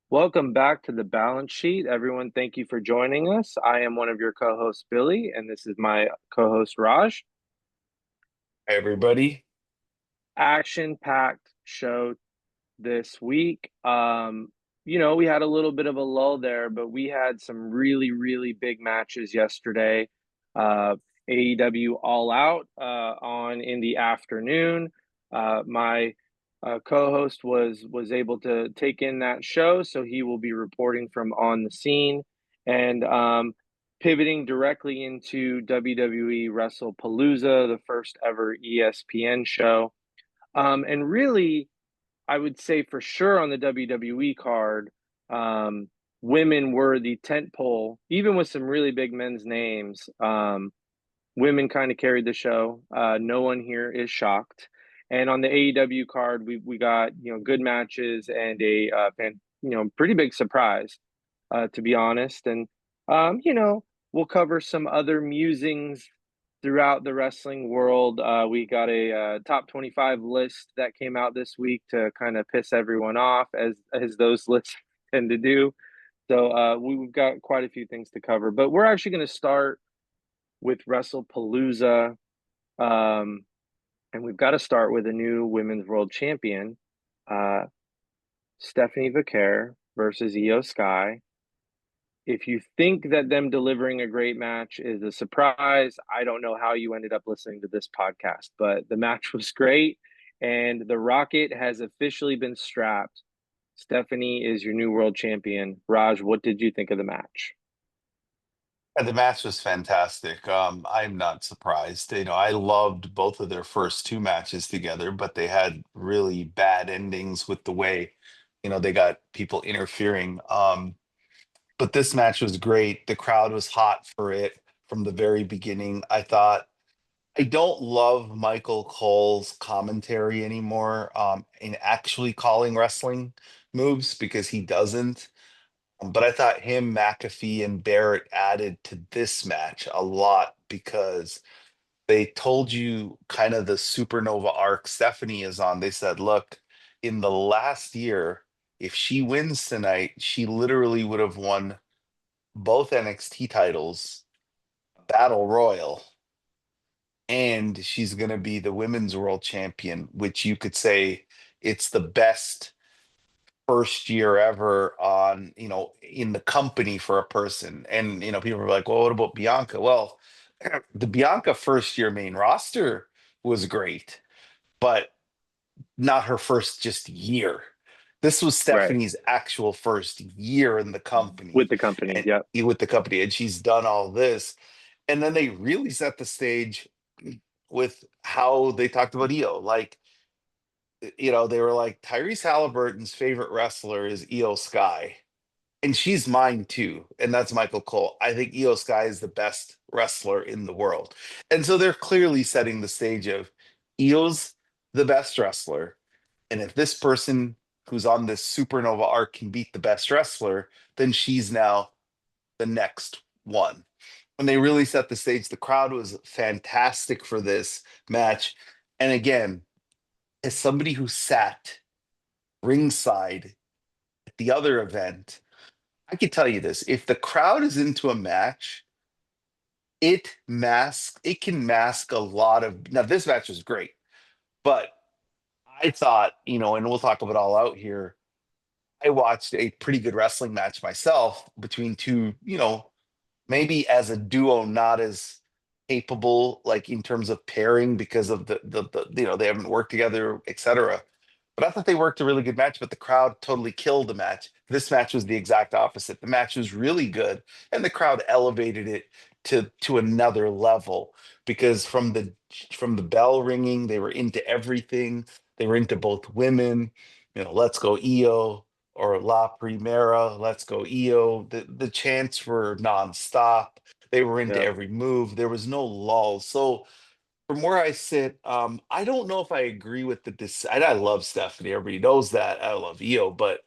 Welcome back to the balance sheet. Everyone, thank you for joining us. I am one of your co-hosts, Billy, and this is my co-host, Raj. Hi, everybody. Action-packed show this week. We had a little bit of a lull there, but we had some really, really big matches yesterday. AEW All Out on in the afternoon. My co-host was able to take in that show, so he will be reporting from on the scene and pivoting directly into WWE Wrestlepalooza, the first ever ESPN show. And really, I would say for sure on the WWE card, women were the tent pole, even with some really big men's names. Women kind of carried the show. No one here is shocked. And on the AEW card, we got good matches and a pretty big surprise, to be honest. And we'll cover some other musings throughout the wrestling world. We got a top 25 list that came out this week to kind of piss everyone off, as those lists tend to do. So we've got quite a few things to cover, but we're actually going to start with WrestlePalooza, um, and we've got to start with a new women's world champion, uh, Stephanie Vaquer versus Iyo Sky. If you think that them delivering a great match is a surprise, I don't know how you ended up listening to this podcast, but the match was great and the rocket has officially been strapped. Stephanie is your new world champion. Raj, what did you think of the match? The match was fantastic. I'm not surprised. I loved both of their first two matches together, but they had really bad endings with the way, they got people interfering. But this match was great. The crowd was hot for it from the very beginning. I don't love Michael Cole's commentary anymore, in actually calling wrestling moves because he doesn't. But I thought him, McAfee, and Barrett added to this match a lot because they told you kind of the supernova arc Stephanie is on. They said, look, in the last year, if she wins tonight, she literally would have won both NXT titles, Battle Royal, and she's going to be the women's world champion, which you could say it's the best first year ever on in the company for a person. And people are like, well, what about Bianca? Well, the Bianca first year main roster was great, but not her first just year. This was Right. Stephanie's actual first year in the company With the company. and Yep. with the company, and she's done all this. And then they really set the stage with how they talked about Io. Like, they were like, Tyrese Halliburton's favorite wrestler is Iyo Sky. And she's mine too. And that's Michael Cole. I think Iyo Sky is the best wrestler in the world. And so they're clearly setting the stage of Io's the best wrestler. And if this person who's on this supernova arc can beat the best wrestler, then she's now the next one. When they really set the stage, the crowd was fantastic for this match. And again, as somebody who sat ringside at the other event, I can tell you this: if the crowd is into a match, it can mask a lot of. Now, this match was great, but I thought, and we'll talk about All Out here. I watched a pretty good wrestling match myself between two, maybe as a duo, not as capable, like in terms of pairing because of the they haven't worked together, etc. But I thought they worked a really good match, but the crowd totally killed the match. This match was the exact opposite. The match was really good, and the crowd elevated it to another level because from the bell ringing, they were into everything. They were into both women. Let's go Io or La Primera, let's go Io. The chants were nonstop. They were into Yep. every move. There was no lull. So from where I sit, I don't know if I agree with I love Stephanie. Everybody knows that. I love Io, but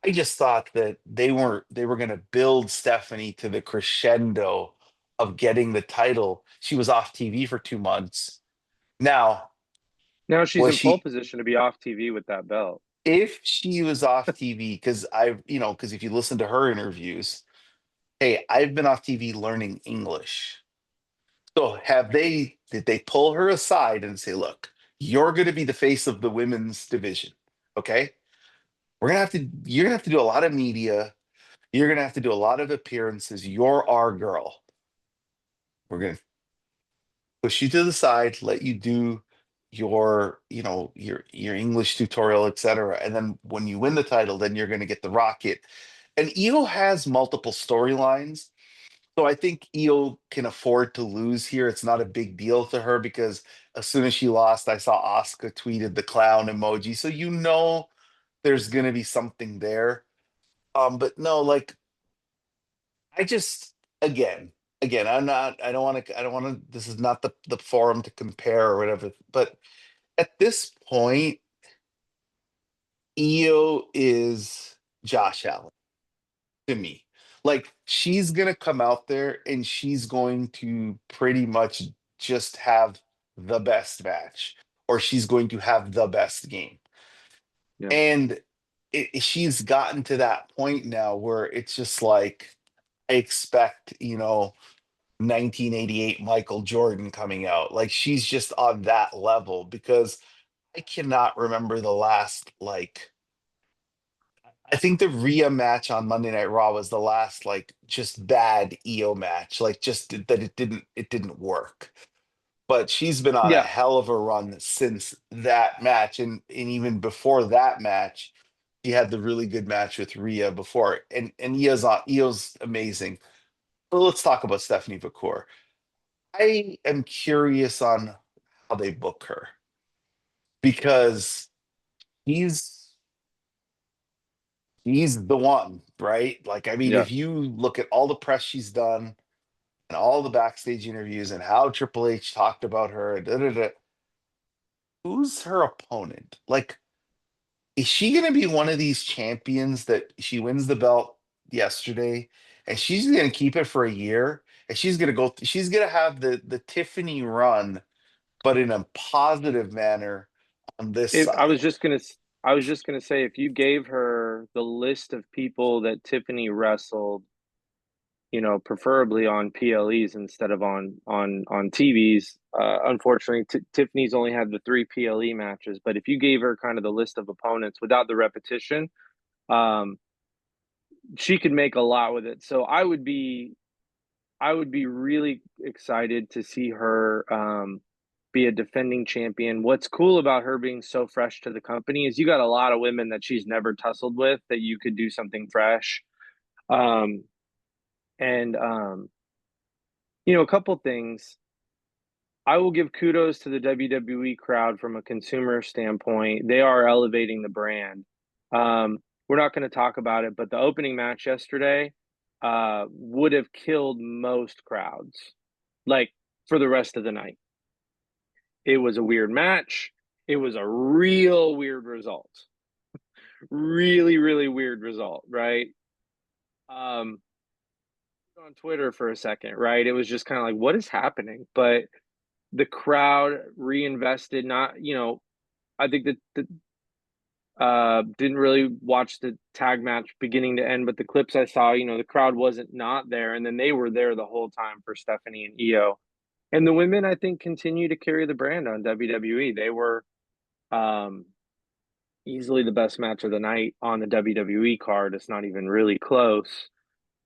I just thought that they were going to build Stephanie to the crescendo of getting the title. She was off TV for 2 months. Now, Now she's was in pole she? position to be off TV with that belt. if she was off TV, because because if you listen to her interviews, hey, I've been off TV learning English. So did they pull her aside and say, look, you're going to be the face of the women's division. Okay. You're going to have to do a lot of media. You're going to have to do a lot of appearances. You're our girl. We're going to push you to the side, let you do your English tutorial, etc. And then when you win the title, then you're going to get the rocket. And Io has multiple storylines. So I think Io can afford to lose here. It's not a big deal to her because as soon as she lost, I saw Asuka tweeted the clown emoji. So there's gonna be something there. But no, like I just again, I don't want to, this is not the forum to compare or whatever. But at this point, Io is Josh Allen to me. Like she's gonna come out there and she's going to pretty much just have the best match, or she's going to have the best game. Yeah. And she's gotten to that point now where it's just like I expect, 1988 Michael Jordan coming out. Like she's just on that level because I cannot remember the last like I think the Rhea match on Monday Night Raw was the last like just bad EO match, like that it didn't work. But she's been on a Yeah. hell of a run since that match, and even before that match, she had the really good match with Rhea before, and Io's amazing. But let's talk about Stephanie Vaquer. I am curious on how they book her because he's he's the one, right? Like, I mean, Yeah. if you look at all the press she's done and all the backstage interviews and how Triple H talked about her, who's her opponent? Like, is she going to be one of these champions that she wins the belt yesterday and she's going to keep it for a year and she's going to have the Tiffany run, but in a positive manner on this If I was side? just gonna, I was just gonna say, if you gave her the list of people that Tiffany wrestled, preferably on PLEs instead of on TVs. Unfortunately, Tiffany's only had the three PLE matches, but if you gave her kind of the list of opponents without the repetition, um, she could make a lot with it. So I would be really excited to see her be a defending champion. What's cool about her being so fresh to the company is you got a lot of women that she's never tussled with that you could do something fresh. Um, and a couple things. I will give kudos to the WWE crowd from a consumer standpoint. They are elevating the brand. We're not going to talk about it, but the opening match yesterday would have killed most crowds, like for the rest of the night. It was a weird match. It was a real weird result. Really, really weird result, right? Um, on Twitter for a second, right? It was just kind of like, what is happening? But the crowd reinvested. Not, I think that didn't really watch the tag match beginning to end, but the clips I saw, the crowd wasn't not there, and then they were there the whole time for Stephanie and Iyo. And the women, I think, continue to carry the brand on WWE. They were um, easily the best match of the night on the WWE card. It's not even really close.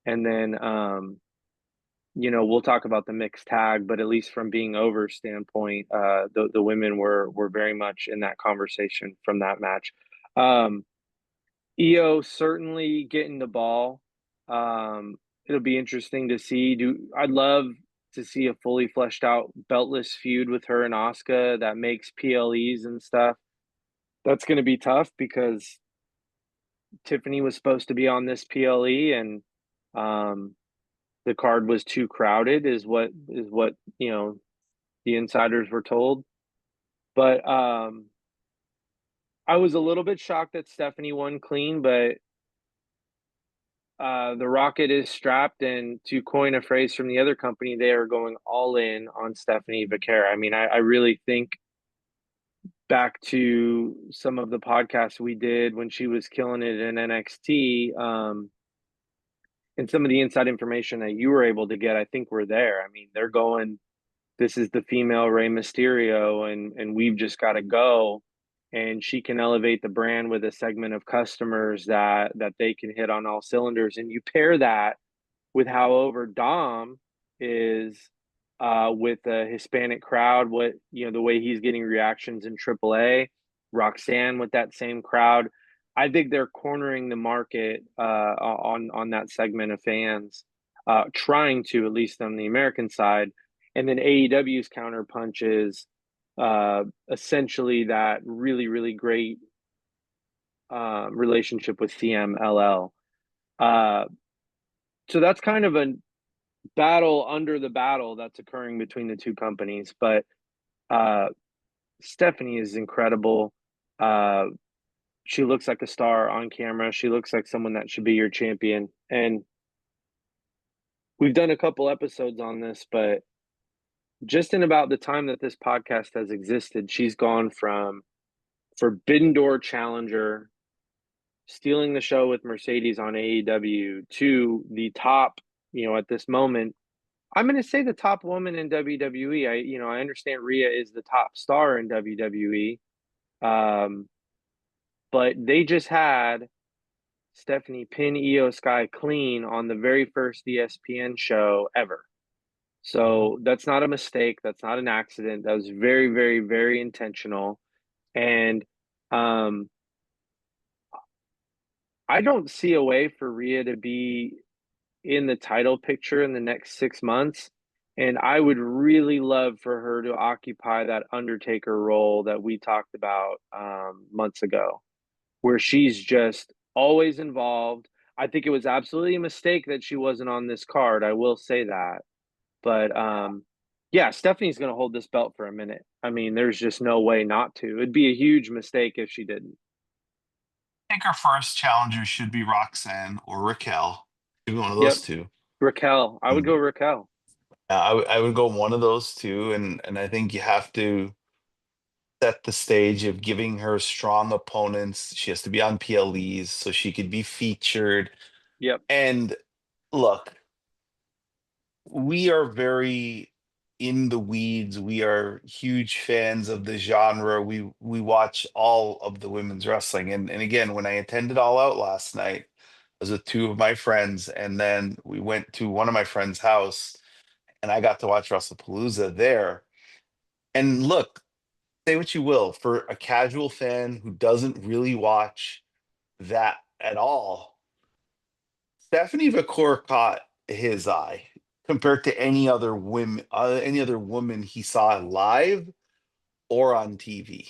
And then, we'll talk about the mixed tag, but at least from being over standpoint, the women were very much in that conversation from that match. Um, Iyo certainly getting the ball. It'll be interesting to see. I'd love to see a fully fleshed out beltless feud with her and Asuka that makes PLEs and stuff. That's going to be tough because Tiffany was supposed to be on this PLE, and um, the card was too crowded, is what the insiders were told. But I was a little bit shocked that Stephanie won clean, but the rocket is strapped, and to coin a phrase from the other company, they are going all in on Stephanie Vaquer. I mean, I really think back to some of the podcasts we did when she was killing it in NXT, and some of the inside information that you were able to get, I think we're there. I mean, they're going, this is the female Rey Mysterio, and we've just got to go. And she can elevate the brand with a segment of customers that they can hit on all cylinders. And you pair that with how over Dom is with the Hispanic crowd, what the way he's getting reactions in AAA, Roxanne with that same crowd. I think they're cornering the market on that segment of fans, trying to, at least on the American side. And then AEW's counterpunch is essentially that really, really great relationship with CMLL. So that's kind of a battle under the battle that's occurring between the two companies. But Stephanie is incredible. She looks like a star on camera. She looks like someone that should be your champion. And we've done a couple episodes on this, but just in about the time that this podcast has existed, she's gone from Forbidden Door challenger, stealing the show with Mercedes on AEW, to the top, at this moment, I'm going to say the top woman in WWE. I understand Rhea is the top star in WWE. But they just had Stephanie pin Iyo Sky clean on the very first ESPN show ever. So that's not a mistake. That's not an accident. That was very, very, very intentional. And I don't see a way for Rhea to be in the title picture in the next 6 months. And I would really love for her to occupy that Undertaker role that we talked about months ago, where she's just always involved. I think it was absolutely a mistake that she wasn't on this card. I will say that. But yeah, Stephanie's going to hold this belt for a minute. I mean, there's just no way not to. It'd be a huge mistake if she didn't. I think our first challenger should be Roxanne or Raquel. Should be one of Yep. those two. Raquel. I would go Raquel. I would go one of those two, and I think you have to set the stage of giving her strong opponents. She has to be on PLEs so she could be featured. Yep. And look, we are very in the weeds. We are huge fans of the genre. We watch all of the women's wrestling. And again, when I attended All Out last night, I was with two of my friends, and then we went to one of my friend's house, and I got to watch Wrestlepalooza there. And look, say what you will, for a casual fan who doesn't really watch that at all, Stephanie Vaquer caught his eye compared to any other woman he saw live or on TV.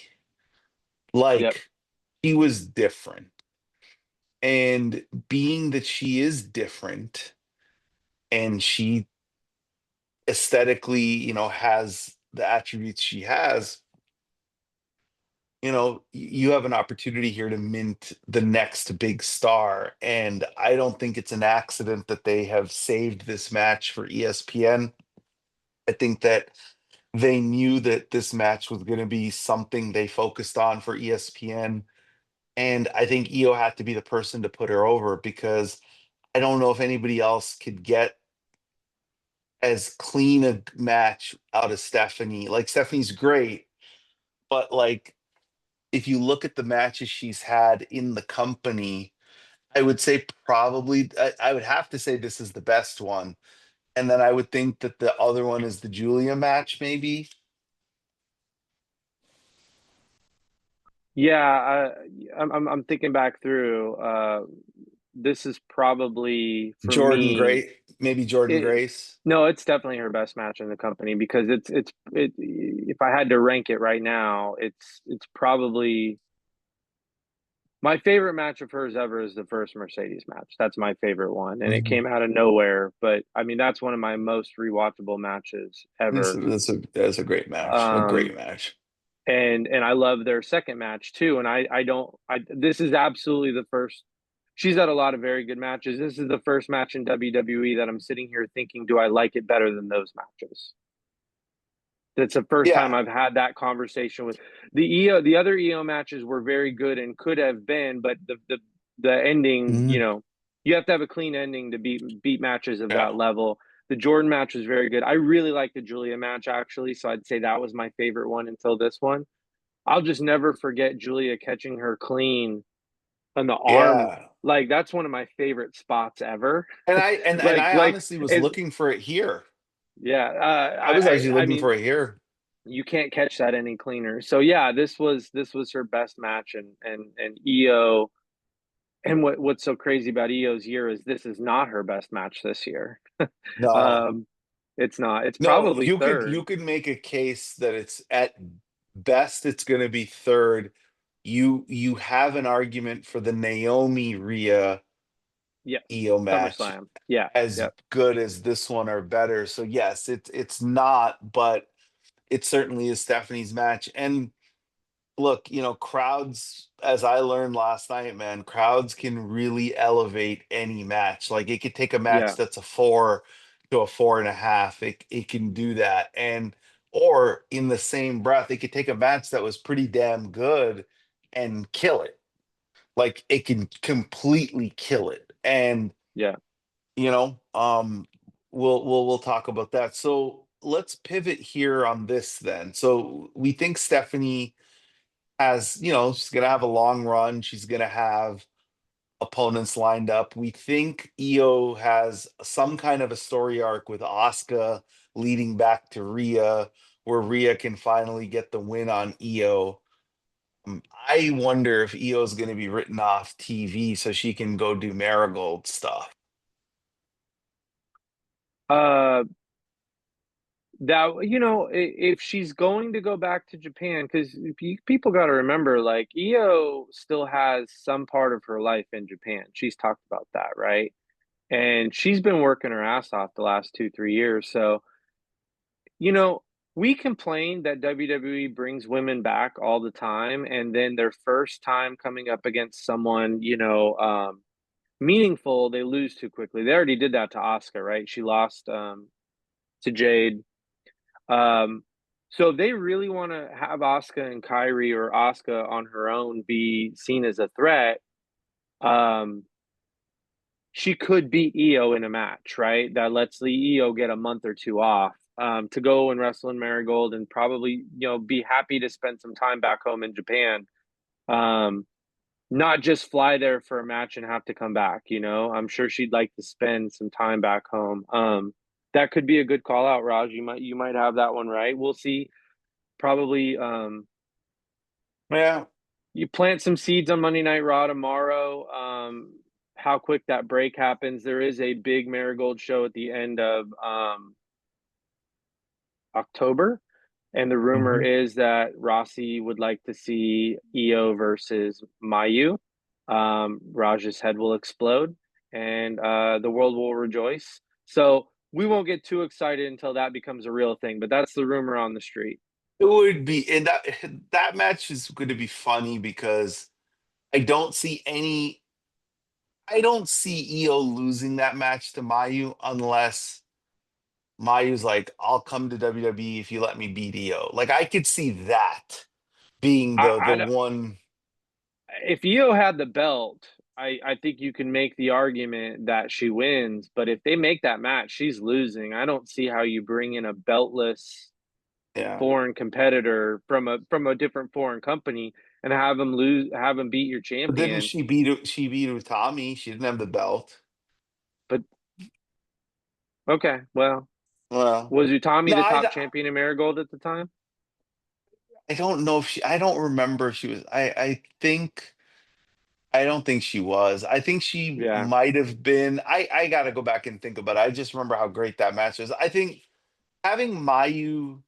Yep. Like, he was different. And being that she is different and she aesthetically, has the attributes she has, you have an opportunity here to mint the next big star. And I don't think it's an accident that they have saved this match for ESPN. I think that they knew that this match was going to be something they focused on for ESPN. And I think Io had to be the person to put her over, because I don't know if anybody else could get as clean a match out of Stephanie. Like, Stephanie's great, but like, if you look at the matches she's had in the company, I would say probably I would have to say this is the best one. And then I would think that the other one is the Julia match, maybe. Yeah. I'm thinking back through. This is probably for Jordan me. Gray, maybe Jordan It, Grace. no, it's definitely her best match in the company, because it. If I had to rank it right now, it's probably my favorite match of hers ever is the first Mercedes match. That's my favorite one, and it Mhm. came out of nowhere. But I mean, that's one of my most rewatchable matches ever. That's a great match. A great Um, match. and I love their second match too. And I don't I this is absolutely the first. She's had a lot of very good matches. This is the first match in WWE that I'm sitting here thinking, do I like it better than those matches? That's the first time Yeah. I've had that conversation with the EO. The other EO matches were very good and could have been, but the ending, Mhm. you have to have a clean ending to beat matches of Yeah. that level. The Jordan match was very good. I really liked the Julia match actually, so I'd say that was my favorite one until this one. I'll just never forget Julia catching her clean on the arm. Yeah. Like that's one of my favorite spots ever. And like I like honestly was it's looking for it here. yeah. I was actually I looking mean for it here. you can't catch that any cleaner. So yeah, this was her best match, and Iyo. And what's so crazy about Io's year is this is not her best match this year. No. Um, it's not. It's No, probably you third. could make a case that it's at best it's going to be third. You have an argument for the Naomi Rhea Yes, Io match SummerSlam. Yeah, as yep, good as this one or better. So yes, it's not, but it certainly is Stephanie's match. And look, crowds, as I learned last night, man, crowds can really elevate any match. Like it could take a match yeah, that's a 4 to a 4.5. It can do that. And or in the same breath, it could take a match that was pretty damn good and kill it. Like it can completely kill it. And yeah. you know, um, we'll talk about that. So let's pivot here on this then. So we think Stephanie has, she's gonna have a long run. She's gonna have opponents lined up. We think Io has some kind of a story arc with Asuka leading back to Rhea, where Rhea can finally get the win on Io. I wonder if Io is going to be written off TV so she can go do Marigold stuff. Uh, that if she's going to go back to Japan, because people got to remember, like Io still has some part of her life in Japan. She's talked about that, right? And she's been working her ass off the last 2 3 years. So you know, we complain that WWE brings women back all the time, and then their first time coming up against someone, meaningful, they lose too quickly. They already did that to Asuka, right? She lost to Jade. Um, so if they really want to have Asuka and Kyrie or Asuka on her own be seen as a threat, um, she could beat Io in a match, right? That lets the Io get a month or two off to go and wrestle in Marigold and probably, be happy to spend some time back home in Japan. Um, Not just fly there for a match and have to come back, I'm sure she'd like to spend some time back home. That could be a good call out, Raj. You might have that one right. We'll see. Probably Yeah, you plant some seeds on Monday Night Raw tomorrow. How quick that break happens. There is a big Marigold show at the end of October, and the rumor mhm. is that Rossi would like to see Io versus Mayu. Raj's head will explode, and the world will rejoice. So we won't get too excited until that becomes a real thing, but that's the rumor on the street. It would be, and that match is going to be funny because I don't see any. I don't see Io losing that match to Mayu unless Mayu's like, "I'll come to WWE if you let me beat Io." Like I could see that being the I one. if Io had the belt, I think you can make the argument that she wins. But if they make that match, she's losing. I don't see how you bring in a beltless Yeah. foreign competitor from a different foreign company and have him beat your But didn't champion. she beat Utami? She didn't have the belt. But okay, well, Well, was Utami no, the top champion in Marigold at the time? I don't know if she. I don't remember if she was. I don't think she was. I think she Yeah, might have been. I got to go back and think about it. I just remember how great that match was. I think having Mayu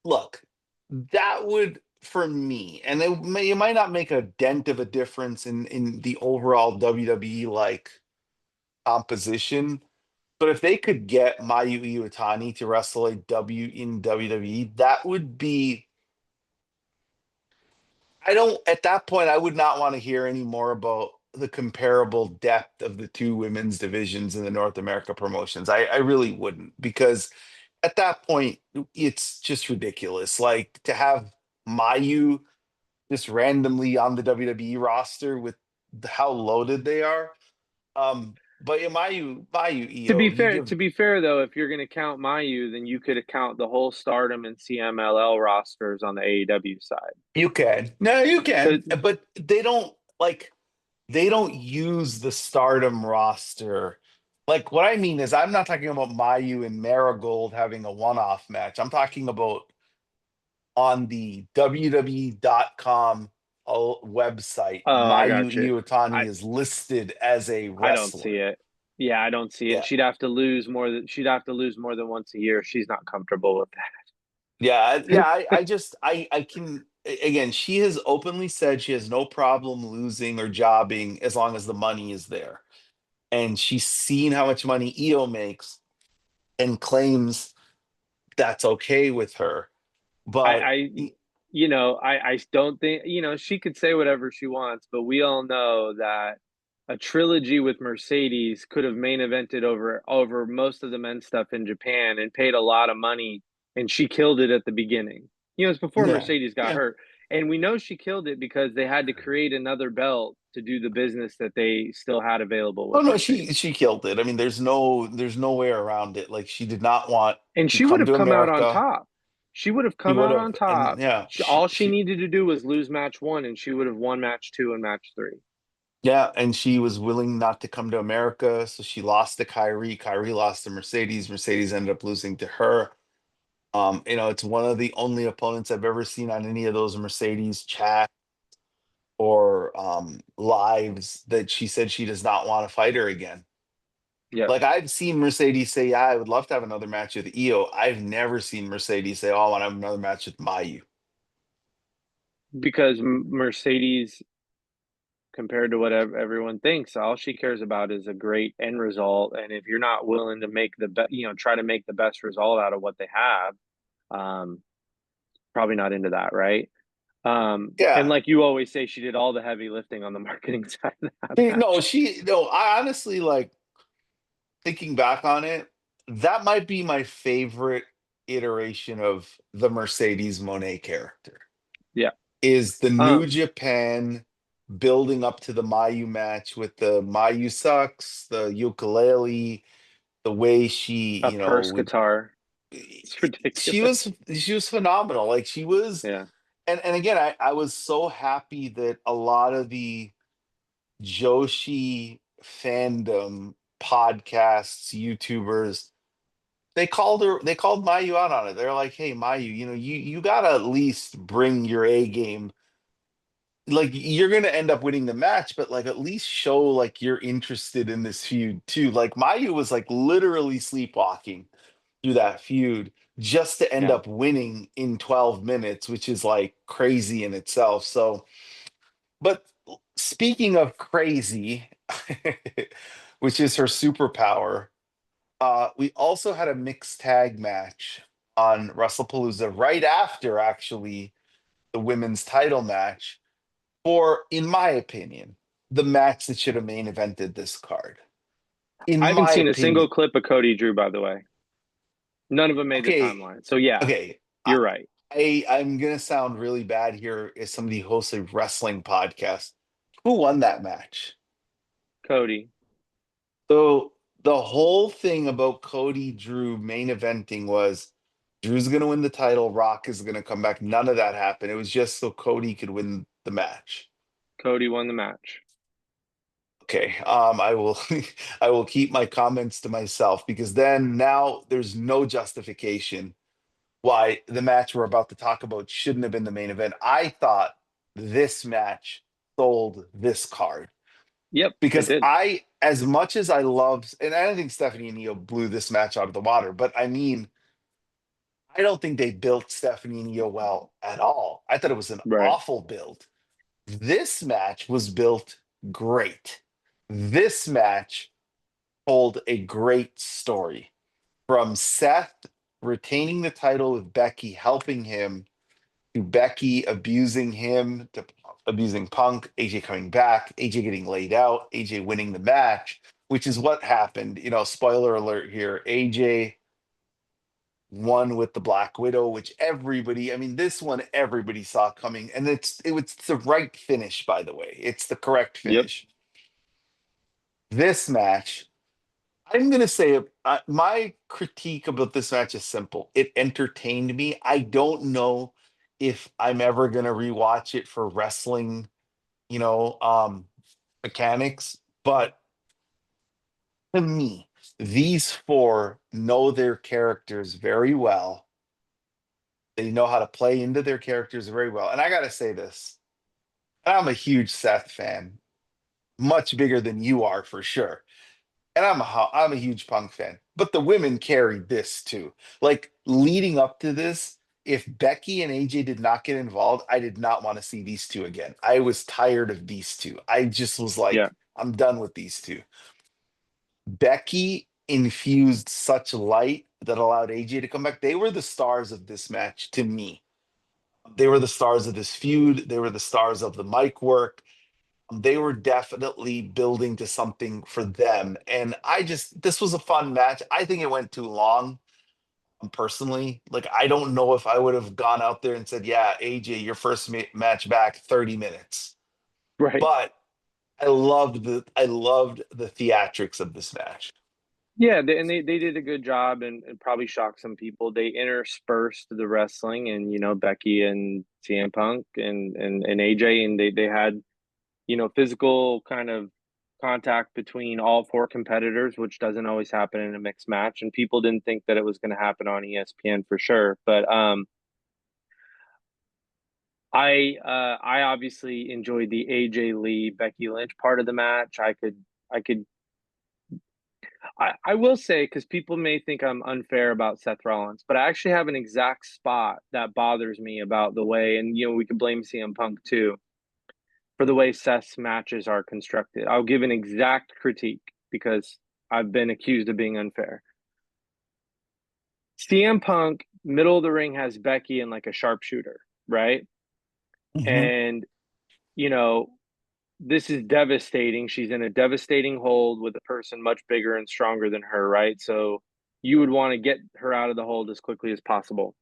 look, that would for me, and it might not make a dent of a difference in the overall WWE like composition. But if they could get Mayu Iwatani to wrestle a W in WWE, that would be. I don't. At that point, I would not want to hear any more about the comparable depth of the two women's divisions in the North America promotions. I really wouldn't because at that point, it's just ridiculous. Like to have Mayu just randomly on the WWE roster with how loaded they are. But yeah, Mayu, Io, you give. To be fair though, if you're going to count Mayu, then you could account the whole Stardom and CMLL rosters on the AEW side. You can. No, you can. Because But they don't use the Stardom roster. Like what I mean is I'm not talking about Mayu and Marigold having a one-off match. I'm talking about on the WWE.com website, oh, I Mayu got you. Iwatani I is listed as a I don't see wrestler. it. Yeah, I don't see it. Yeah. She'd have to lose more than once a year. She's not comfortable with Yeah, that. I just I can again, she has openly said she has no problem losing or jobbing as long as the money is there. And she's seen how much money Io makes and claims that's okay with her. But I I don't think, she could say whatever she wants, but we all know that a trilogy with Mercedes could have main evented over most of the men's stuff in Japan and paid a lot of money, and she killed it at the beginning. It's before yeah, Mercedes got yeah. hurt. And we know she killed it because they had to create another belt to do the business that they still had available Oh with no, Mercedes. she killed it. I mean, there's no way around it. Like she did not want And to she would come have to come out on America. top. She would have She come would out have, on and top. yeah, All she needed to do was lose match one, and she would have won match two and match three. yeah, and she was willing not to come to America, so she lost to Kyrie. Kyrie lost to Mercedes. Mercedes ended up losing to her. It's one of the only opponents I've ever seen on any of those Mercedes chat or lives that she said she does not want to fight her again. Yep. Like I've seen Mercedes say, "Yeah, I would love to have another match with Io." I've never seen Mercedes say, "Oh, I want to have another match with Mayu." Because Mercedes, compared to what everyone thinks, all she cares about is a great end result. And if you're not willing to make try to make the best result out of what they have, um, probably not into that, right? And Yeah, like you always say, she did all the heavy lifting on the marketing side of that no, match. I honestly like thinking back on it. That might be my favorite iteration of the Mercedes Monet character. Yeah. Is the New Um, Japan building up to the Mayu match with the Mayu sucks, the ukulele, the way she, a purse would guitar. It's ridiculous. she was phenomenal. Like she was, Yeah. and again, I was so happy that a lot of the Joshi fandom podcasts, YouTubers, they called Mayu out on it. They're like, hey Mayu, you gotta at least bring your A game. Like you're gonna end up winning the match, but like at least show like you're interested in this feud too. Like Mayu was like literally sleepwalking through that feud just to end Yeah. up winning in 12 minutes, which is like crazy in itself. So, but speaking of crazy, which is her superpower, we also had a mixed tag match on WrestlePalooza right after actually the women's title match for, in my opinion, the match that should have main evented this card. In I haven't my seen a opinion, single clip of Cody Drew, by the way. None of them made the okay, timeline. So yeah, okay. you're right. I'm gonna sound really bad here as somebody who hosts a wrestling podcast. Who won that match? Cody. So the whole thing about Cody Drew main eventing was Drew's gonna win the title, Rock is gonna come back. None of that happened. It was just so Cody could win the match. Cody won the match. Okay, I will I will keep my comments to myself because then now there's no justification why the match we're about to talk about shouldn't have been the main event. I thought this match sold this card Yep, it because did. as much as I love, and I don't think Stephanie and Io blew this match out of the water, but I mean, I don't think they built Stephanie and Io well at all. I thought it was an Right. awful build. This match was built great. This match told a great story from Seth retaining the title with Becky, helping him, to Becky abusing him, to abusing Punk, AJ coming back, AJ getting laid out, AJ winning the match, which is what happened. Spoiler alert here. AJ one with the Black Widow, which everybody, I mean, this one everybody saw coming, and it was the right finish, by the way. It's the correct Yep. finish. This match, I'm gonna say my critique about this match is simple. It entertained me. I don't know if I'm ever gonna rewatch it for wrestling, you know, mechanics, but to me, these four know their characters very well. They know how to play into their characters very well. And I gotta say this, I'm a huge Seth fan, much bigger than you are for sure. And I'm a huge Punk fan, but the women carried this too. Like leading up to this, if Becky and AJ did not get involved, I did not want to see these two again. I was tired of these two. I just was Yeah. like, I'm done with these two. Becky infused such light that allowed AJ to come back. They were the stars of this match to me. They were the stars of this feud. They were the stars of the mic work. They were definitely building to something for them. And this was a fun match. I think it went too long, personally. Like, I don't know if I would have gone out there and said, yeah, AJ, your first match back, 30 minutes. Right. But I loved the theatrics of this match. Yeah, they did a good job and probably shocked some people. They interspersed the wrestling and Becky and CM Punk and AJ, and they had physical kind of contact between all four competitors, which doesn't always happen in a mixed match. And people didn't think that it was going to happen on ESPN for sure. But I obviously enjoyed the AJ Lee Becky Lynch part of the match. I will say, because people may think I'm unfair about Seth Rollins, but I actually have an exact spot that bothers me about the way, and we could blame CM Punk too for the way Seth's matches are constructed. I'll give an exact critique because I've been accused of being unfair. CM Punk, middle of the ring, has Becky in like a sharpshooter, right? Mhm. And, you know, this is devastating. She's in a devastating hold with a person much bigger and stronger than her, right? So you would want to get her out of the hold as quickly as possible.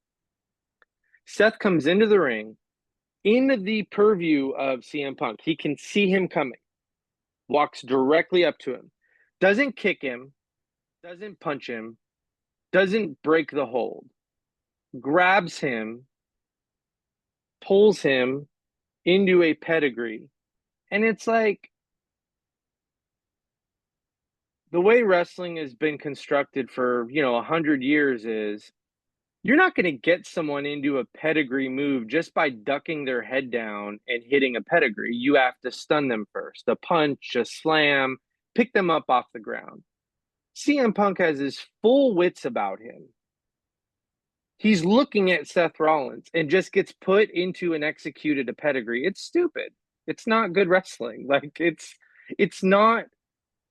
Seth comes into the ring in the purview of CM Punk. He can see him coming, walks directly up to him, doesn't kick him, doesn't punch him, doesn't break the hold, grabs him, pulls him into a pedigree. And it's like the way wrestling has been constructed for, 100 years is you're not going to get someone into a pedigree move just by ducking their head down and hitting a pedigree. You have to stun them first. A punch, a slam, pick them up off the ground. CM Punk has his full wits about him. He's looking at Seth Rollins and just gets put into and executed a pedigree. It's stupid. It's not good wrestling. Like it's not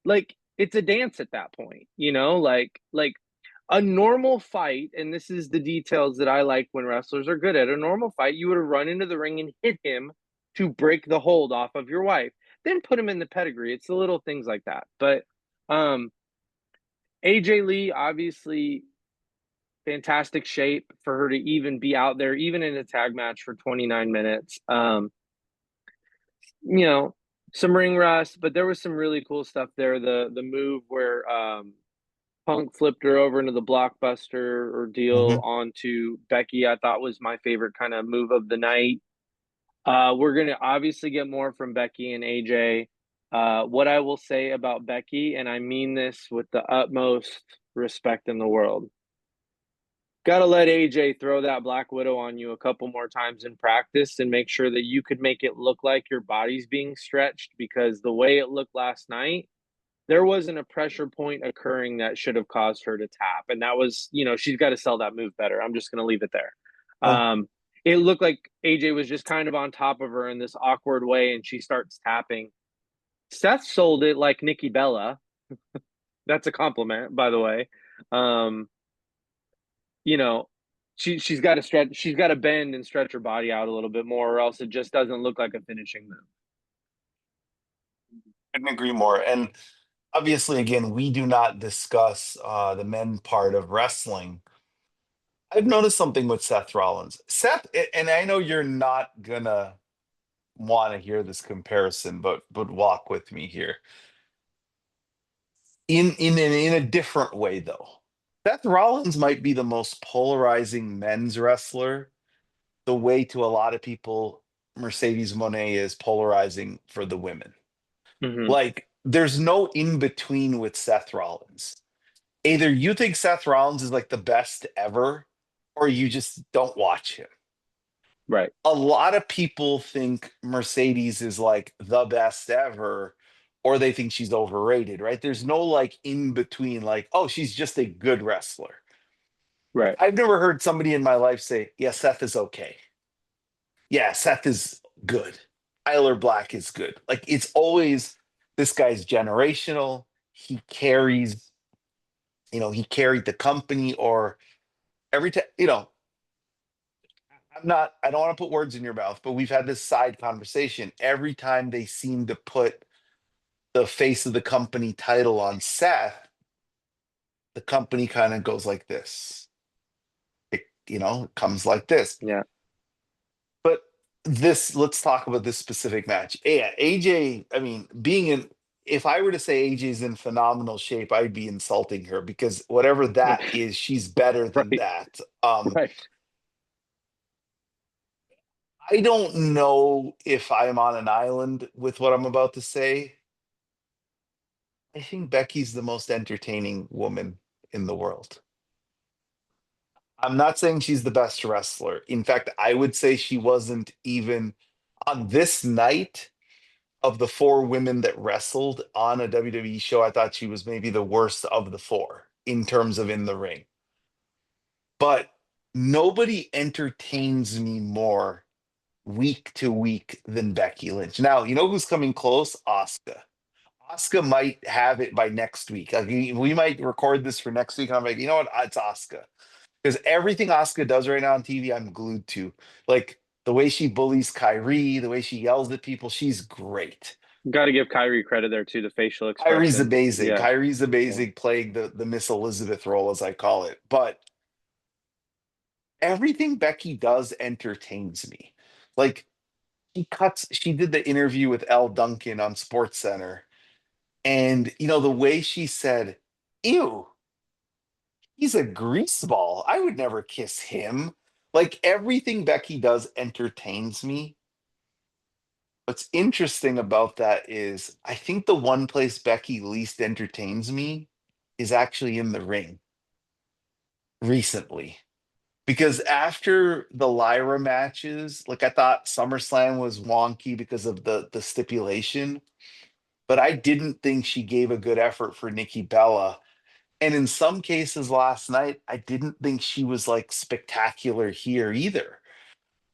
like it's a dance at that point, like a normal fight, and this is the details that I like when wrestlers are good at. A normal fight, you would have run into the ring and hit him to break the hold off of your wife, then put him in the pedigree. It's the little things like that. But um AJ Lee, obviously fantastic shape for her to even be out there, even in a tag match for 29 minutes. You know, some ring rust, but there was some really cool stuff there. The move where Punk flipped her over into the blockbuster ordeal Mhm. onto Becky, I thought was my favorite kind of move of the night. We're gonna obviously get more from Becky and AJ. What I will say about Becky, and I mean this with the utmost respect in the world, gotta let AJ throw that Black Widow on you a couple more times in practice and make sure that you could make it look like your body's being stretched, because the way it looked last night, there wasn't a pressure point occurring that should have caused her to tap. And that was, she's got to sell that move better. I'm just going to leave it there. Oh, It looked like AJ was just kind of on top of her in this awkward way, and she starts tapping. Seth sold it like Nikki Bella. That's a compliment, by the way. Um, you know, she's got to stretch, she's got to bend and stretch her body out a little bit more, or else it just doesn't look like a finishing move. couldn't agree more. And obviously, again, we do not discuss the men part of wrestling. I've noticed something with Seth Rollins. And I know you're not gonna want to hear this comparison, but walk with me here. In a different way though. Seth Rollins might be the most polarizing men's wrestler, the way to a lot of people Mercedes Moné is polarizing for the women. Hmm. Like there's no in between with Seth Rollins. Either you think Seth Rollins is like the best ever, or you just don't watch him. Right. A lot of people think Mercedes is like the best ever, or they think she's overrated, right? There's no like in between, like, oh, she's just a good wrestler. Right. I've never heard somebody in my life say, yeah, Seth is okay. Yeah, Seth is good. Tyler Black is good. Like it's always this guy's generational. He carries, he carried the company, or every time, I don't want to put words in your mouth, but we've had this side conversation. Every time they seem to put the face of the company title on Seth, the company kind of goes like this. It comes like this. Yeah. But let's talk about this specific match. Yeah, AJ, I mean, if I were to say AJ's in phenomenal shape, I'd be insulting her because whatever that is, she's better than Right. that. Right. I don't know if I'm on an island with what I'm about to say. I think Becky's the most entertaining woman in the world. I'm not saying she's the best wrestler. In fact, I would say she wasn't even on this night of the four women that wrestled on a WWE show. I thought she was maybe the worst of the four in terms of in the ring. But nobody entertains me more week to week than Becky Lynch. Now, you know who's coming close? Asuka. Asuka might have it by next week. Like we might record this for next week. And I'm like, you know what? It's Asuka. Because everything Asuka does right now on TV, I'm glued to. Like the way she bullies Kyrie, the way she yells at people, she's great. Got to give Kyrie credit there too. The facial Kyrie's expressions. amazing. Yeah. Kyrie's Yeah. amazing playing the Miss Elizabeth role, as I call it. But everything Becky does entertains me. Like she did the interview with Elle Duncan on Sports Center. And the way she said, ew, he's a greaseball. I would never kiss him. Like everything Becky does entertains me. What's interesting about that is I think the one place Becky least entertains me is actually in the ring recently. Because after the Lyra matches, like I thought SummerSlam was wonky because of the stipulation, but I didn't think she gave a good effort for Nikki Bella. And in some cases last night, I didn't think she was like spectacular here either.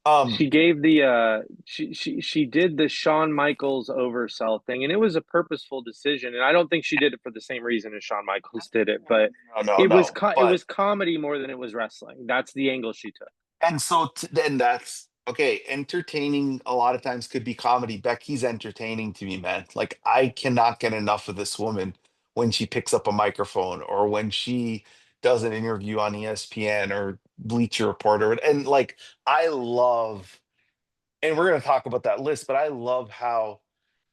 Um, She gave the she did the Shawn Michaels oversell thing, and it was a purposeful decision. And I don't think she did it for the same reason as Shawn Michaels did it, but no, no, no. it But was comedy more than it was wrestling. That's the angle she took. and so then that's okay. Entertaining a lot of times could be comedy. Becky's entertaining to me, man. Like I cannot get enough of this woman when she picks up a microphone or when she does an interview on ESPN or Bleacher Report and like I love, and we're gonna talk about that list, but I love how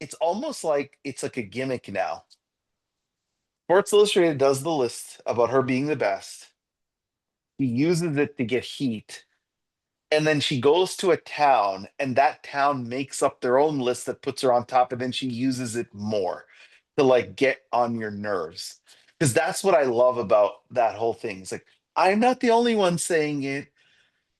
it's like a gimmick now. Sports Illustrated does the list about her being the best. He uses it to get heat. And then she goes to a town, and that town makes up their own list that puts her on top, and then she uses it more to like get on your nerves. Because that's what I love about that whole thing. It's like, I'm not the only one saying it.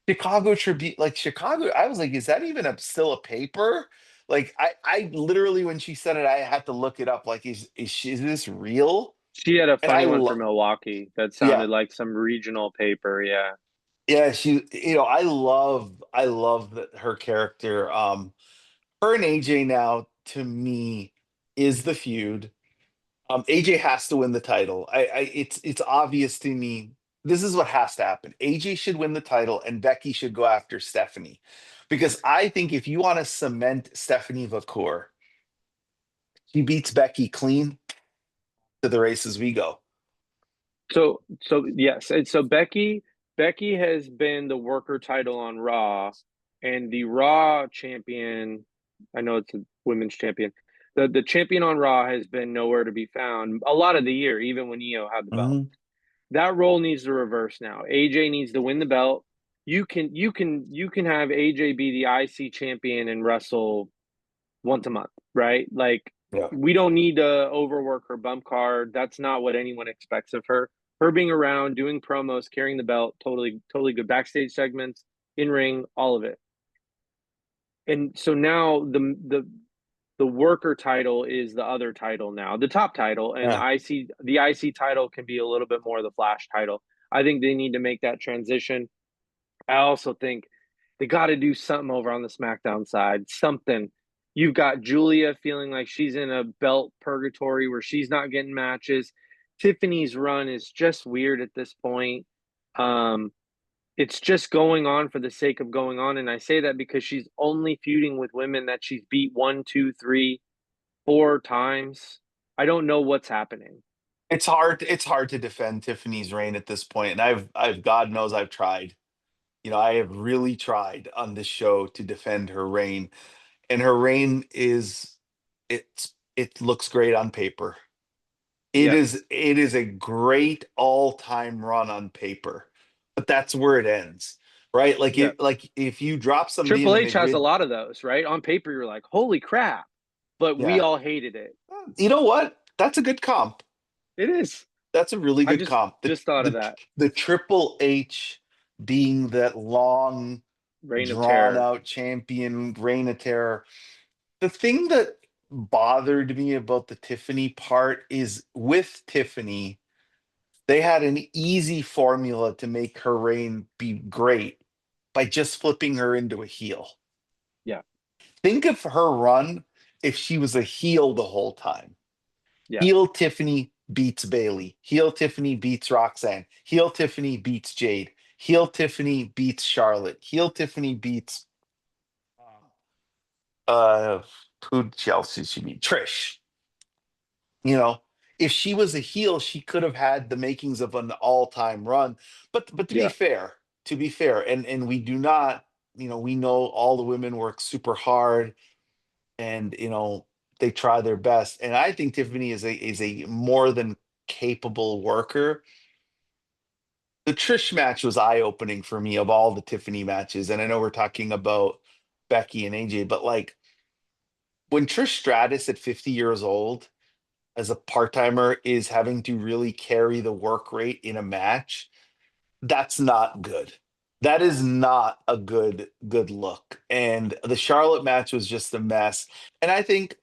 Chicago Tribune, like Chicago, I was like, is that even still a paper? Like, I literally, when she said it, I had to look it up. Like, is this real? She had a And funny one for Milwaukee that yeah, sounded like some regional paper. Yeah. yeah, I love that her character. Her and AJ now to me is the feud. AJ has to win the title. It's obvious to me. This is what has to happen. AJ should win the title, and Becky should go after Stephanie, because I think if you want to cement Stephanie Vaquer, she beats Becky clean to the races we go. So yes, and so Becky. Becky has been the worker title on Raw, and the Raw champion, I know it's a women's champion, the champion on Raw has been nowhere to be found a lot of the year, even when Iyo had the belt. Mhm. That role needs to reverse now. AJ needs to win the belt. You can have AJ be the IC champion and wrestle once a month, right? Like Yeah. we don't need to overwork her bump card. That's not what anyone expects of her. Her being around, doing promos, carrying the belt, totally good. Backstage segments, in ring, all of it. And so now the worker title is the other title now, the top title, and Yeah. the IC title can be a little bit more the Flash title. I think they need to make that transition. I also think they got to do something over on the SmackDown side. Something. You've got Julia feeling like she's in a belt purgatory where she's not getting matches. Tiffany's run is just weird at this point. Um, it's just going on for the sake of going on, and I say that because she's only feuding with women that she's beat one, two, three, four times. I don't know what's happening. It's hard to defend Tiffany's reign at this point, and I've God knows I've tried. I have really tried on this show to defend her reign, and her reign it looks great on paper. It Yep, is it is a great all-time run on paper, but that's where it ends, right? Like yep. if you drop somebody in Triple the H has a mid, lot of those, right? On paper, you're like, holy crap. But we yeah. all hated it. You know what? That's a good comp. It is. That's a really I good just comp. The just thought of the that. the Triple H being that long, Reign of drawn terror. out champion, reign of terror. The thing that bothered me about the Tiffany part is with Tiffany, they had an easy formula to make her reign be great by just flipping her into a heel. Yeah, Think of her run if she was a heel the whole time. yeah, Heel Tiffany beats Bailey. Heel Tiffany beats Roxanne. Heel Tiffany beats Jade. Heel Tiffany beats Charlotte. Heel Tiffany beats uh who else did she beat? Trish. You know, if she was a heel, she could have had the makings of an all-time run. But yeah, to be fair, and we do not, we know all the women work super hard and they try their best. And I think Tiffany is a more than capable worker. The Trish match was eye-opening for me of all the Tiffany matches. And I know we're talking about Becky and AJ, but like when Trish Stratus at 50 years old as a part-timer is having to really carry the work rate in a match, that's not good. That is not a good look. And the Charlotte match was just a mess. And I think,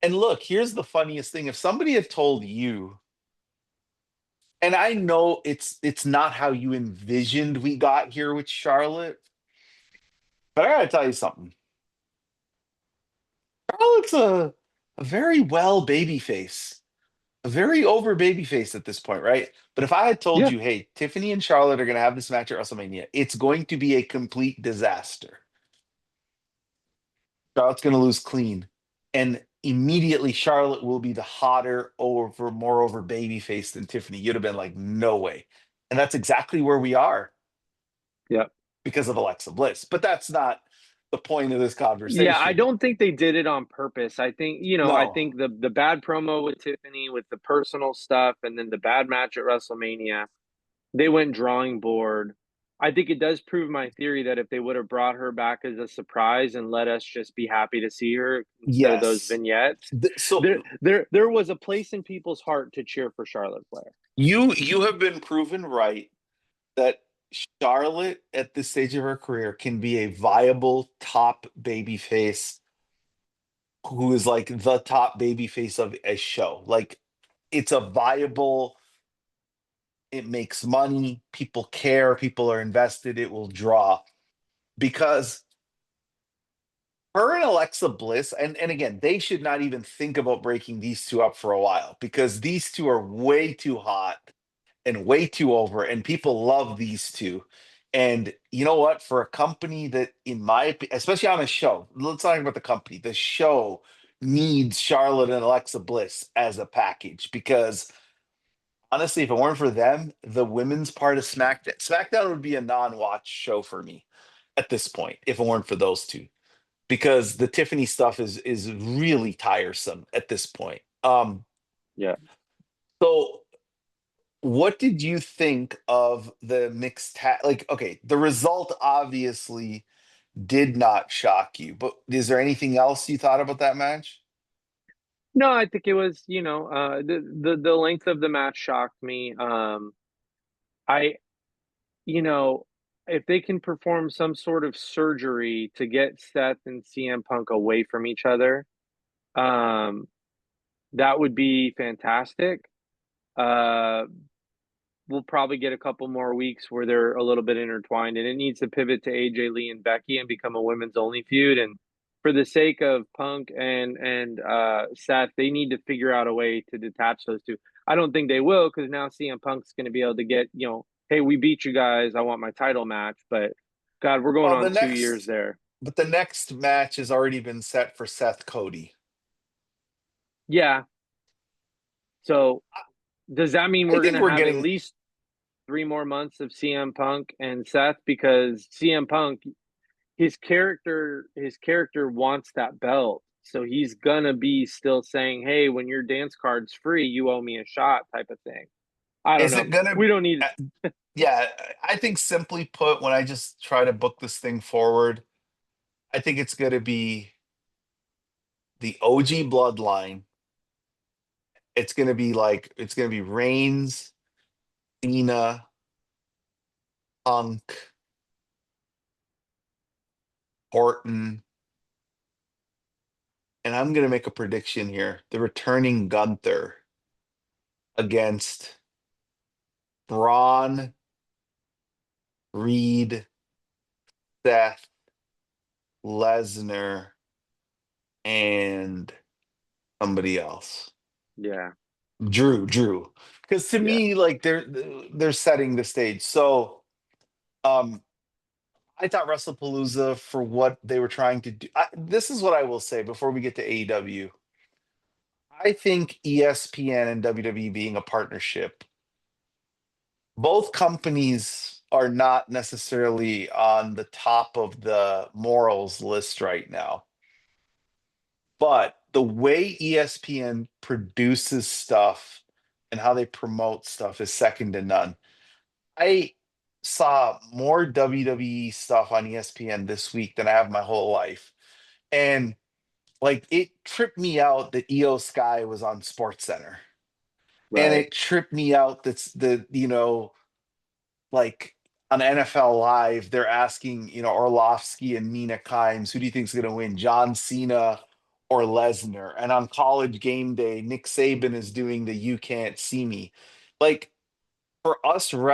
and look, here's the funniest thing. If somebody had told you, and I know it's not how you envisioned we got here with Charlotte, but I gotta tell you something. Charlotte's a very well baby face, a very over baby face at this point, right? But if I had told yeah, you, hey, Tiffany and Charlotte are going to have this match at WrestleMania, it's going to be a complete disaster. Charlotte's going to lose clean. And immediately Charlotte will be the hotter, over, more over baby face than Tiffany. You'd have been like, no way. And that's exactly where we are yeah. because of Alexa Bliss. But that's not the point of this Yeah, I conversation. don't think they did it on purpose. I No. think the bad promo with Tiffany with the personal stuff and then the bad match at WrestleMania, they went drawing board. I think it does prove my theory that if they would have brought her back as a surprise and let us just be happy to see her instead of those Yes. vignettes, So there was a place in people's heart to cheer for Charlotte Flair. you have been proven right that Charlotte at this stage of her career can be a viable top babyface who is like the top babyface of a show. Like it's a viable, it makes money, people care, people are invested, it will draw. Because her and Alexa Bliss, and again, they should not even think about breaking these two up for a while because these two are way too hot and way too over, and people love these two. And you know what? For a company that, in my opinion, especially on a show, let's talk about the company. The show needs Charlotte and Alexa Bliss as a package because honestly, if it weren't for them, the women's part of SmackDown would be a non-watch show for me at this point, if it weren't for those two. Because the Tiffany stuff is really tiresome at this point. Yeah. So what did you think of the mixed tag? Like, okay, the result obviously did not shock you, but is there anything else you thought about that match? No, I think it was, the length of the match shocked me. I you know, if they can perform some sort of surgery to get Seth and CM Punk away from each other, um, that would be fantastic. Uh, we'll probably get a couple more weeks where they're a little bit intertwined, and it needs to pivot to AJ Lee and Becky and become a women's only feud. And for the sake of Punk and Seth, they need to figure out a way to detach those two. I don't think they will, because now CM Punk's going to be able to get, hey, we beat you guys. I want my title match. But God, we're going Well, on 2 years there. but the next match has already been set for Seth Cody. Yeah. So does that mean I we're going think to we're have at getting. least 3 more months of CM Punk and Seth? Because CM Punk, his character wants that belt, so he's gonna be still saying, hey, when your dance card's free, you owe me a shot, type of thing. I don't Is know, it gonna? we don't need. Yeah, I think simply put, when I just try to book this thing forward, I think it's gonna be the OG bloodline. It's gonna be Reigns, Cena, Punk, Orton, and I'm gonna make a prediction here. The returning Gunther against Braun, Reed, Seth, Lesnar, and somebody else. Yeah. Drew. Because to Yeah. me, like they're setting the stage. So um I thought WrestlePalooza, for what they were trying to do. This is what I will say before we get to AEW. I think ESPN and WWE being a partnership, both companies are not necessarily on the top of the morals list right now. But the way ESPN produces stuff and how they promote stuff is second to none. I saw more WWE stuff on ESPN this week than I have my whole life. And like it tripped me out that Iyo Sky was on Sports Center. And Right. it tripped me out that's like on NFL Live, they're asking, Orlovsky and Mina Kimes, who do you think is going to win, John Cena or Lesnar? And on College Game Day, Nick Saban is doing the "You Can't See Me." Like for us who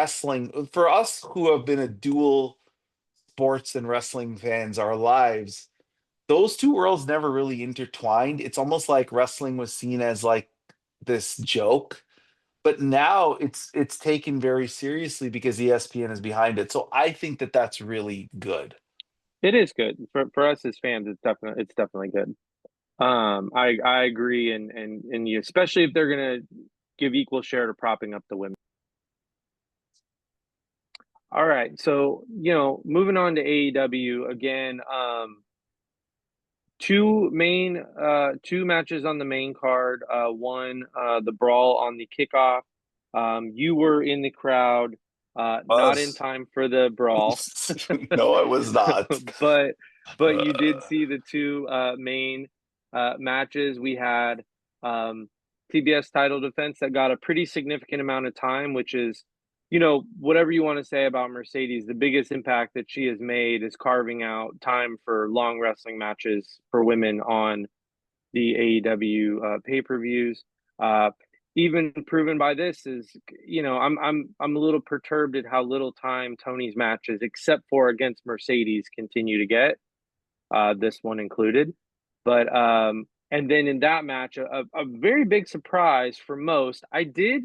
have been a dual sports and wrestling fans our lives, those two worlds never really intertwined. It's almost like wrestling was seen as like this joke, but now it's taken very seriously because ESPN is behind it. So I think that that's really good. It is good for us as fans. It's definitely good. I agree, and you, especially if they're gonna give equal share to propping up the women. All right, so moving on to AEW again. Two matches on the main card. One, the brawl on the kickoff. You were in the crowd, not in Was time for the brawl, no, I was not. but you did Uh, see the two main matches. We had TBS title defense that got a pretty significant amount of time, which is, whatever you want to say about Mercedes, the biggest impact that she has made is carving out time for long wrestling matches for women on the AEW pay-per-views. Even proven by this is, I'm a little perturbed at how little time Toni's matches, except for against Mercedes, continue to get. This one included, but and then in that match, a very big surprise for most. I did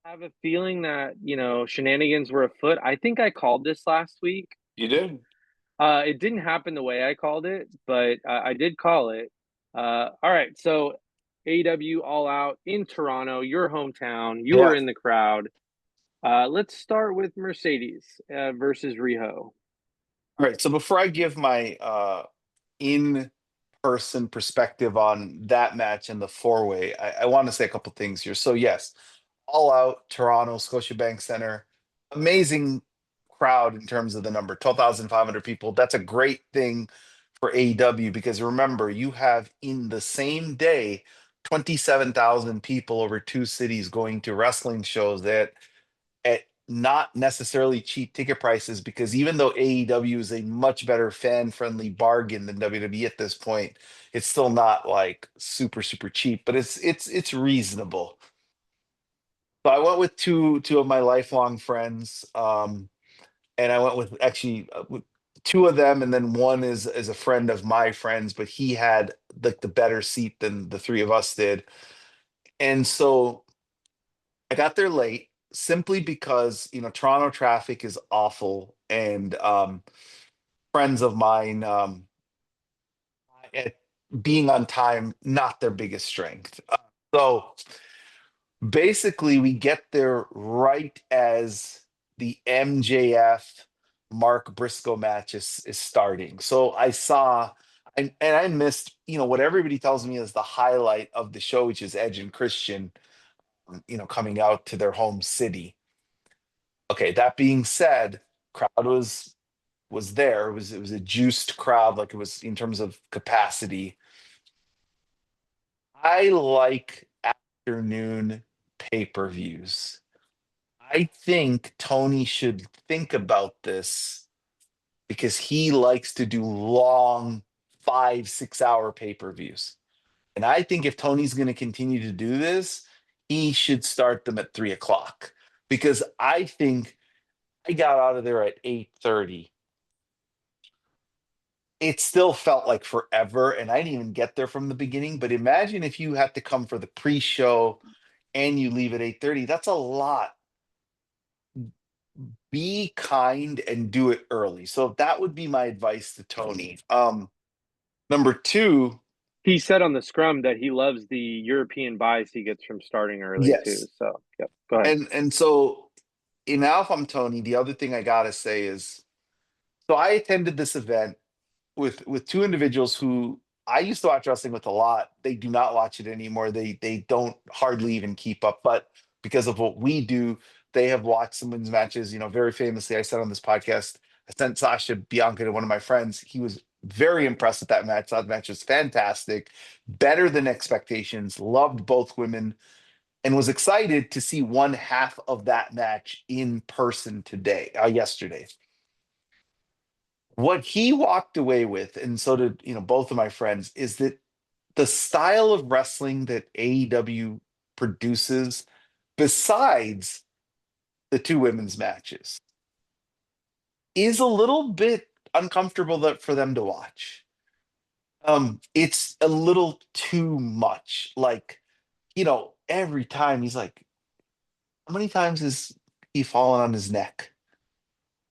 have a feeling that shenanigans were afoot. I think I called this last week. you did. It didn't happen the way I called it, but I did call it. All right, so AEW All Out in Toronto, your hometown. You were Yeah. in the crowd. Let's start with Mercedes versus Riho. All right. So before I give my in-person perspective on that match and the four-way, I want to say a couple things here. So yes, All Out, Toronto, Scotiabank Center, amazing crowd in terms of the number, 12,500 people. That's a great thing for AEW because remember, you have in the same day 27,000 people over two cities going to wrestling shows that at not necessarily cheap ticket prices, because even though AEW is a much better fan-friendly bargain than WWE at this point, it's still not like super cheap, but it's reasonable. So I went with two of my lifelong friends, and I went with actually with two of them, and then one is a friend of my friends, but he had like the better seat than the three of us did, and so I got there late simply because Toronto traffic is awful, and friends of mine at being on time not their biggest strength. So basically, we get there right as the MJF Mark Briscoe match is starting. So I saw, and I missed, what everybody tells me is the highlight of the show, which is Edge and Christian, coming out to their home city. Okay, that being said, crowd was there. It was a juiced crowd, like it was in terms of capacity. I like afternoon pay-per-views. I think Tony should think about this because he likes to do long 5, 6 hour pay-per-views. And I think if Tony's going to continue to do this, he should start them at 3 o'clock, because I think I got out of there at 8:30. It still felt like forever, and I didn't even get there from the beginning. But imagine if you had to come for the pre-show and you leave at 8:30. That's a lot. Be kind and do it early. So that would be my advice to Tony. Number two, He said on the scrum that he loves the European buys he gets from starting early too. yes. So, yep, go ahead. And so in Now If I'm Tony, the other thing I gotta say is, so I attended this event with two individuals who I used to watch wrestling with a lot. They do not watch it anymore. They don't hardly even keep up. But because of what we do, they have watched some women's matches. Very famously, I said on this podcast, I sent Sasha Bianca to one of my friends. He was very impressed with that match. That match was fantastic, better than expectations. Loved both women, and was excited to see one half of that match in person yesterday. What he walked away with, and so did both of my friends, is that the style of wrestling that AEW produces, besides the two women's matches, is a little bit uncomfortable for them to watch. It's a little too much. Like, every time he's like, how many times has he fallen on his neck?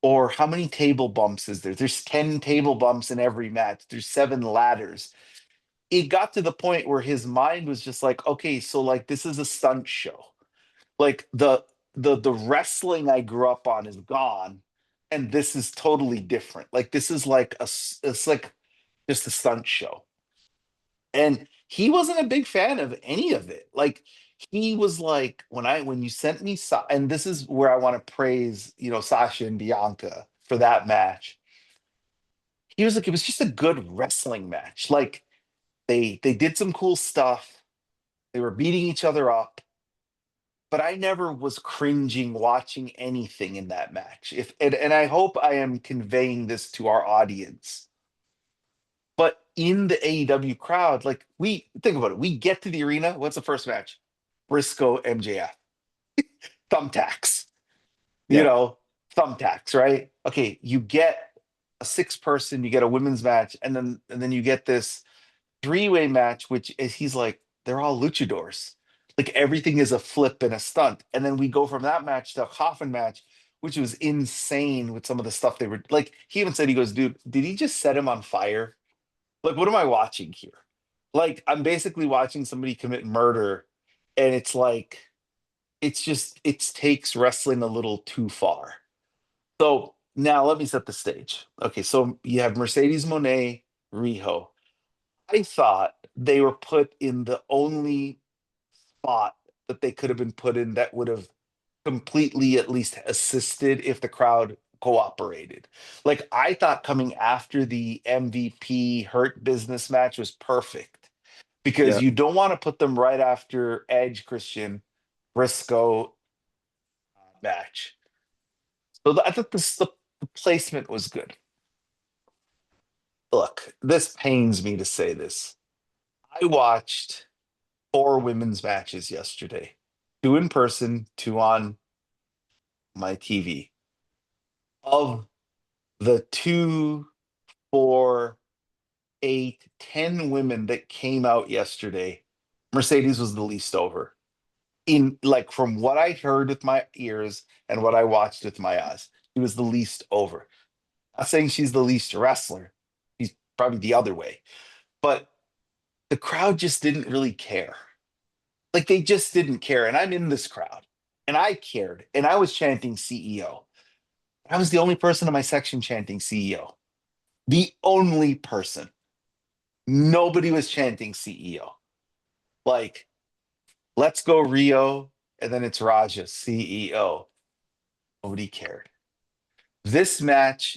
Or how many table bumps is there? There's 10 table bumps in every match. There's 7 ladders. It got to the point where his mind was just like, okay, so like this is a stunt show. Like the wrestling I grew up on is gone, and this is totally different. Like this is like it's like just a stunt show. And he wasn't a big fan of any of it. Like he was like, when you sent me and this is where I want to praise, Sasha and Bianca for that match. He was like, it was just a good wrestling match. Like they did some cool stuff. They were beating each other up, but I never was cringing watching anything in that match. If and I hope I am conveying this to our audience. But in the AEW crowd, like we think about it, we get to the arena. What's the first match? Briscoe MJF. Thumbtacks. You Yeah. know, thumbtacks, right? Okay, you get a 6 person, you get a women's match, and then you get this three-way match, which is he's like, they're all luchadors. Like everything is a flip and a stunt. And then we go from that match to a coffin match, which was insane with some of the stuff they were like. He even said, he goes, dude, did he just set him on fire? Like, what am I watching here? Like I'm basically watching somebody commit murder, and it's like it's just it takes wrestling a little too far. So now let me set the stage. Okay, so you have Mercedes Moné, Riho. I thought they were put in the only spot that they could have been put in that would have completely at least assisted if the crowd cooperated. Like I thought coming after the MVP Hurt Business match was perfect because Yeah. you don't want to put them right after Edge Christian Briscoe match. So I thought the placement was good. Look, this pains me to say this. I watched four women's matches yesterday, two in person, two on my TV. Of the two, four, 8, 10 women that came out yesterday, Mercedes was the least over. In like from what I heard with my ears and what I watched with my eyes, she was the least over. Not saying she's the least wrestler. She's probably the other way. But the crowd just didn't really care. Like they just didn't care. And I'm in this crowd and I cared. And I was chanting CEO. I was the only person in my section chanting CEO. The only person. Nobody was chanting CEO. Like, let's go Rio. And then it's Raja, CEO. Nobody cared. This match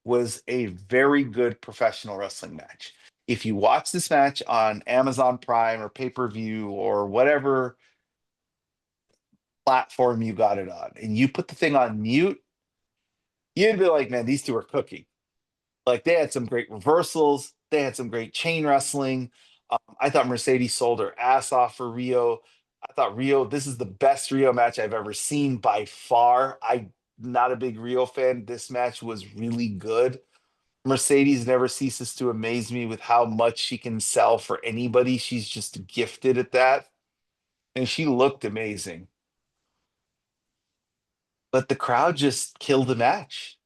was a very good professional wrestling match. If you watch this match on Amazon Prime or pay-per-view or whatever platform you got it on, and you put the thing on mute, you'd be like, man, these two are cooking. Like they had some great reversals. They had some great chain wrestling. I thought Mercedes sold her ass off for Rio. I thought Rio, this is the best Rio match I've ever seen by far. I'm not a big Rio fan. This match was really good. Mercedes never ceases to amaze me with how much she can sell for anybody. She's just gifted at that. And she looked amazing. But the crowd just killed the match.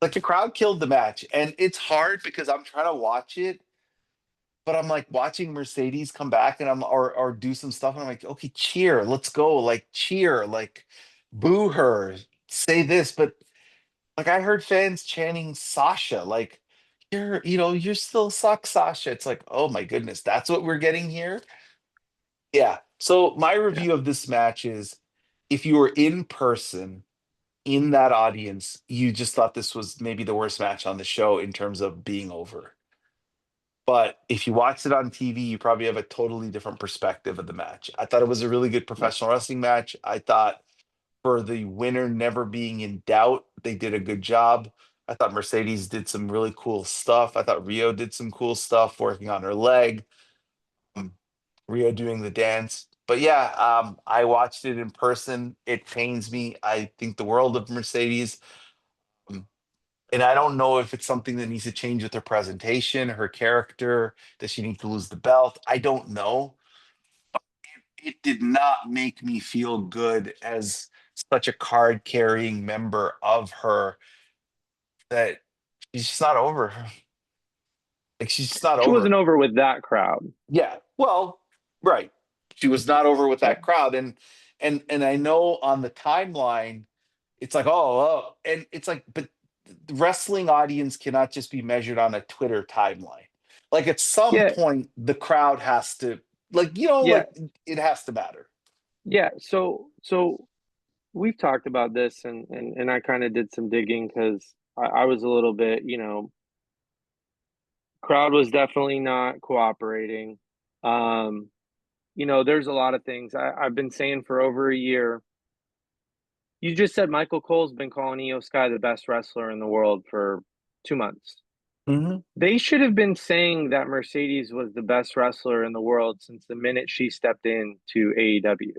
Like the crowd killed the match. And it's hard because I'm trying to watch it, but I'm like watching Mercedes come back and I'm or do some stuff. And I'm like, okay, cheer, let's go. Like cheer, like boo her, say this. But like I heard fans chanting Sasha, like you're still suck, Sasha. It's like, oh my goodness, that's what we're getting here. Yeah. So my Yeah. review of this match is if you were in person in that audience, you just thought this was maybe the worst match on the show in terms of being over. But if you watched it on TV, you probably have a totally different perspective of the match. I thought it was a really good Yeah. professional wrestling match. I thought for the winner never being in doubt, they did a good job. I thought Mercedes did some really cool stuff. I thought Rio did some cool stuff working on her leg. um, Rio doing the dance. But yeah, I watched it in person. It pains me. I think the world of Mercedes. Um, and I don't know if it's something that needs to change with her presentation, her character. Does she need to lose the belt? I don't know. It did not make me feel good as such a card carrying member of her that she's just not over. Like she's just not She wasn't over. over with that crowd. Yeah. Well, right. She was not over with Yeah. that crowd. And I know on the timeline, it's like, oh, and it's like, but the wrestling audience cannot just be measured on a Twitter timeline. Like at some Yeah. point, the crowd has to Yeah. like it has to matter. Yeah. So we've talked about this and I kind of did some digging because I was a little bit, crowd was definitely not cooperating. Um, there's a lot of things I've been saying for over a year. You just said Michael Cole's been calling Iyo Sky the best wrestler in the world for 2 months. Hmm. They should have been saying that Mercedes was the best wrestler in the world since the minute she stepped into AEW.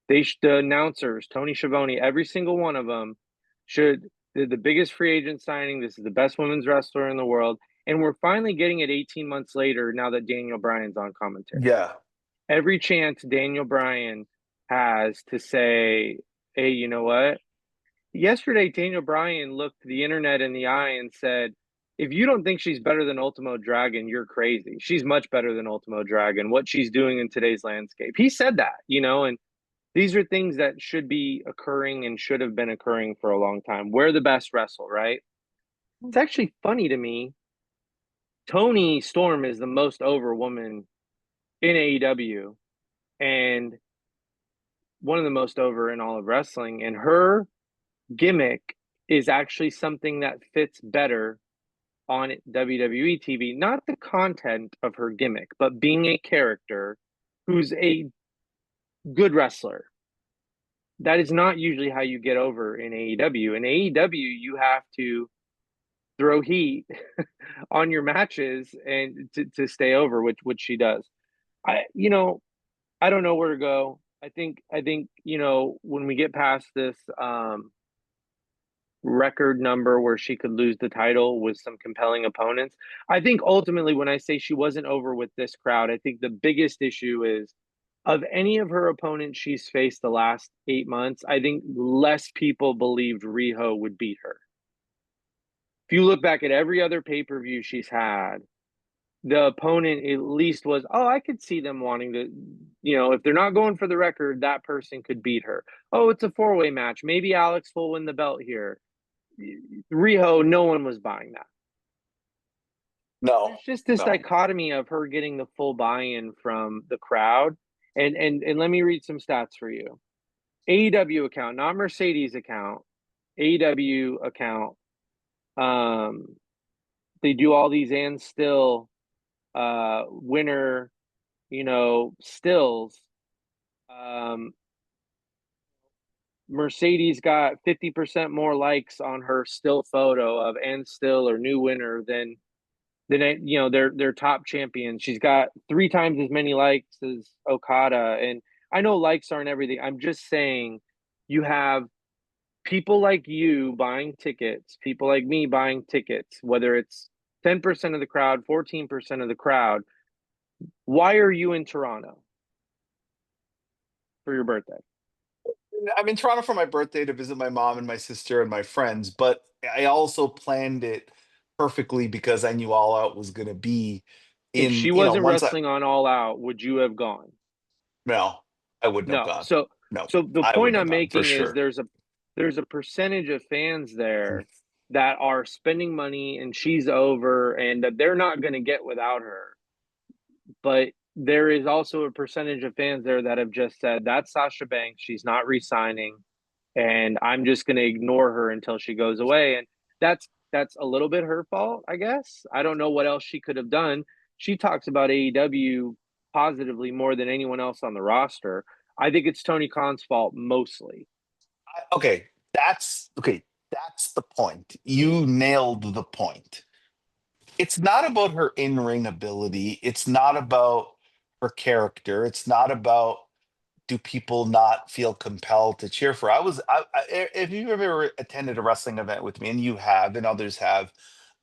The announcers, Tony Schiavone, every single one of them should. They're the biggest free agent signing. This is the best women's wrestler in the world, and we're finally getting it 18 months later. Now that Daniel Bryan's on commentary, Yeah. every chance Daniel Bryan has to say, "Hey, you know what? Yesterday, Daniel Bryan looked the internet in the eye and said." if you don't think she's better than Ultimo Dragon, you're crazy. She's much better than Ultimo Dragon. What she's doing in today's landscape, he said that, and these are things that should be occurring and should have been occurring for a long time. We're the best wrestle, right? It's actually funny to me. Toni Storm is the most over woman in AEW and one of the most over in all of wrestling. And her gimmick is actually something that fits better on WWE TV. Not the content of her gimmick, but being a character who's a good wrestler. That is not usually how you get over in AEW. In AEW, you have to throw heat on your matches and to stay over, which she does. I don't know where to go. I think when we get past this record number where she could lose the title with some compelling opponents, I think ultimately when I say she wasn't over with this crowd, I think the biggest issue is of any of her opponents she's faced the last 8 months, I think less people believed Riho would beat her. If you look back at every other pay-per-view she's had, the opponent at least was, oh, I could see them wanting to, if they're not going for the record, that person could beat her. Oh, it's a four-way match. Maybe Alex will win the belt here. Riho, no one was buying that. No, There's just this no. dichotomy of her getting the full buy-in from the crowd. And let me read some stats for you. AEW account, not Mercedes account, AEW account. They do all these and still winner, stills. Mercedes got 50% more likes on her still photo of and still or new winner than their top champion. She's got 3 times as many likes as Okada, and I know likes aren't everything. I'm just saying you have people like you buying tickets, people like me buying tickets, whether it's 10% of the crowd, 14% of the crowd. Why are you in Toronto for your birthday? I'm in Toronto for my birthday to visit my mom and my sister and my friends, but I also planned it perfectly because I knew All Out was going to be If in, she wasn't once I, wrestling on All Out, would you have gone? no, I wouldn't have No. gone. So No, so the I point wouldn't have I'm gone for making is sure. there's a percentage of fans there that are spending money and she's over and that they're not going to get without her. But there is also a percentage of fans there that have just said that's Sasha Banks, she's not re-signing and I'm just going to ignore her until she goes away, and that's a little bit her fault, I guess. I don't know what else she could have done. She talks about AEW positively more than anyone else on the roster. I think it's Tony Khan's fault mostly. Okay, okay. That's the point. You nailed the point. It's not about her in-ring ability. It's not about her character. It's not about do people not feel compelled to cheer for. If you've ever attended a wrestling event with me, and you have, and others have,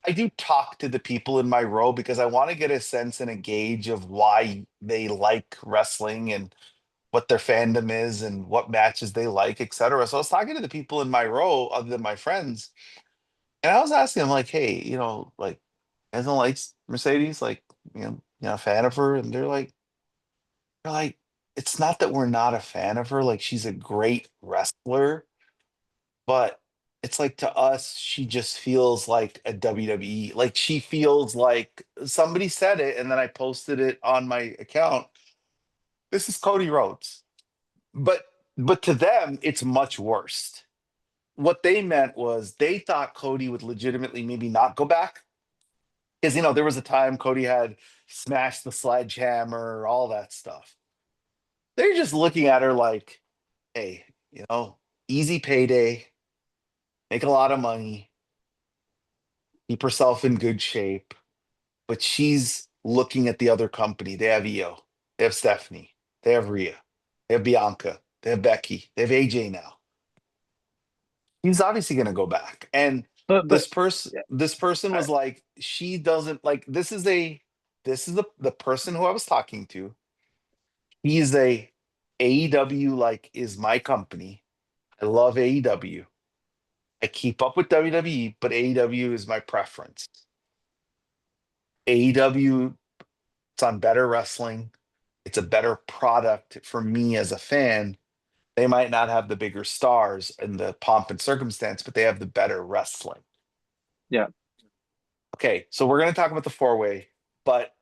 I do talk to the people in my row because I want to get a sense and a gauge of why they like wrestling and what their fandom is and what matches they like, etc. So I was talking to the people in my row, other than my friends, and I was asking them, like, hey, like, you guys don't like Mercedes? Like, a fan of her? And they're like, it's not that we're not a fan of her. Like, she's a great wrestler, but it's like to us, she just feels like a WWE. Like, she feels like somebody said it, and then I posted it on my account. This is Cody Rhodes. But to them, it's much worse. What they meant was they thought Cody would legitimately maybe not go back. Because there was a time Cody had smashed the sledgehammer, all that stuff. They're just looking at her like, hey, easy payday, make a lot of money, keep herself in good shape. But she's looking at the other company. They have Iyo, they have Stephanie, they have Rhea, they have Bianca, they have Becky, they have AJ now. He's obviously going to go back. And But this person I, was like, she doesn't like, this is the person who I was talking to. He's a AEW, like, is my company. I love AEW. I keep up with WWE, but AEW is my preference. AEW, it's on better wrestling. It's a better product for me as a fan. They might not have the bigger stars and the pomp and circumstance, but they have the better wrestling. Yeah. Okay, so we're going to talk about the four-way, but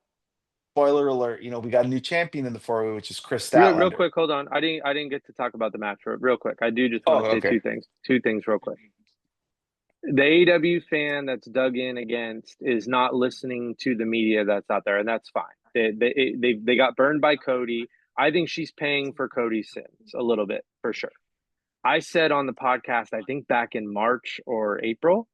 spoiler alert, we got a new champion in the four-way, which is Kris Real Statlander. quick, hold on. I didn't get to talk about the match real quick. I do just want Oh, to say okay. two things real quick. The AEW fan that's dug in against is not listening to the media that's out there, and that's fine. They got burned by Cody. I think she's paying for Cody's sins a little bit for sure. I said on the podcast, I think back in March or April,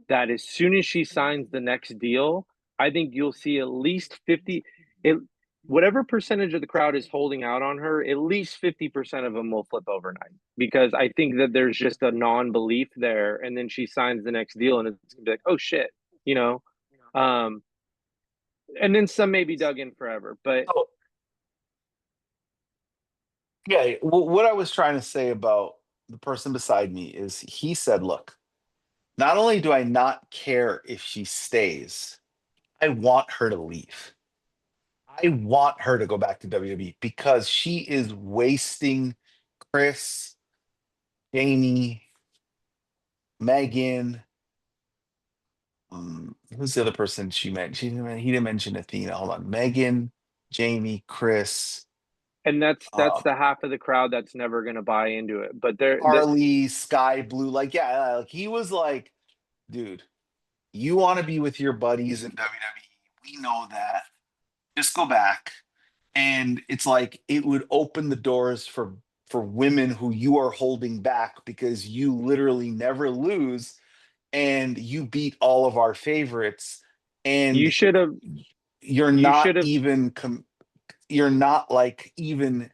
that as soon as she signs the next deal, I think you'll see at least 50, it, whatever percentage of the crowd is holding out on her, at least 50% of them will flip overnight because I think that there's just a non belief there. And then she signs the next deal and it's going to be like, oh shit, you know? Um, and then some may be dug in forever, but So, yeah, what I was trying to say about the person beside me is he said, look, not only do I not care if she stays, I want her to leave. I want her to go back to WWE because she is wasting Chris, Jamie, Megan. Who's the other person she mentioned? He didn't mention Athena. Hold on. Megan, Jamie, Chris, and that's uh, the half of the crowd that's never going to buy into it. But Harley, Sky Blue. Like, yeah, like he was like, dude, you want to be with your buddies in WWE. We know that. Just go back. And it's like it would open the doors for women who you are holding back because you literally never lose and you beat all of our favorites you and should have you're you not should have even you're not like even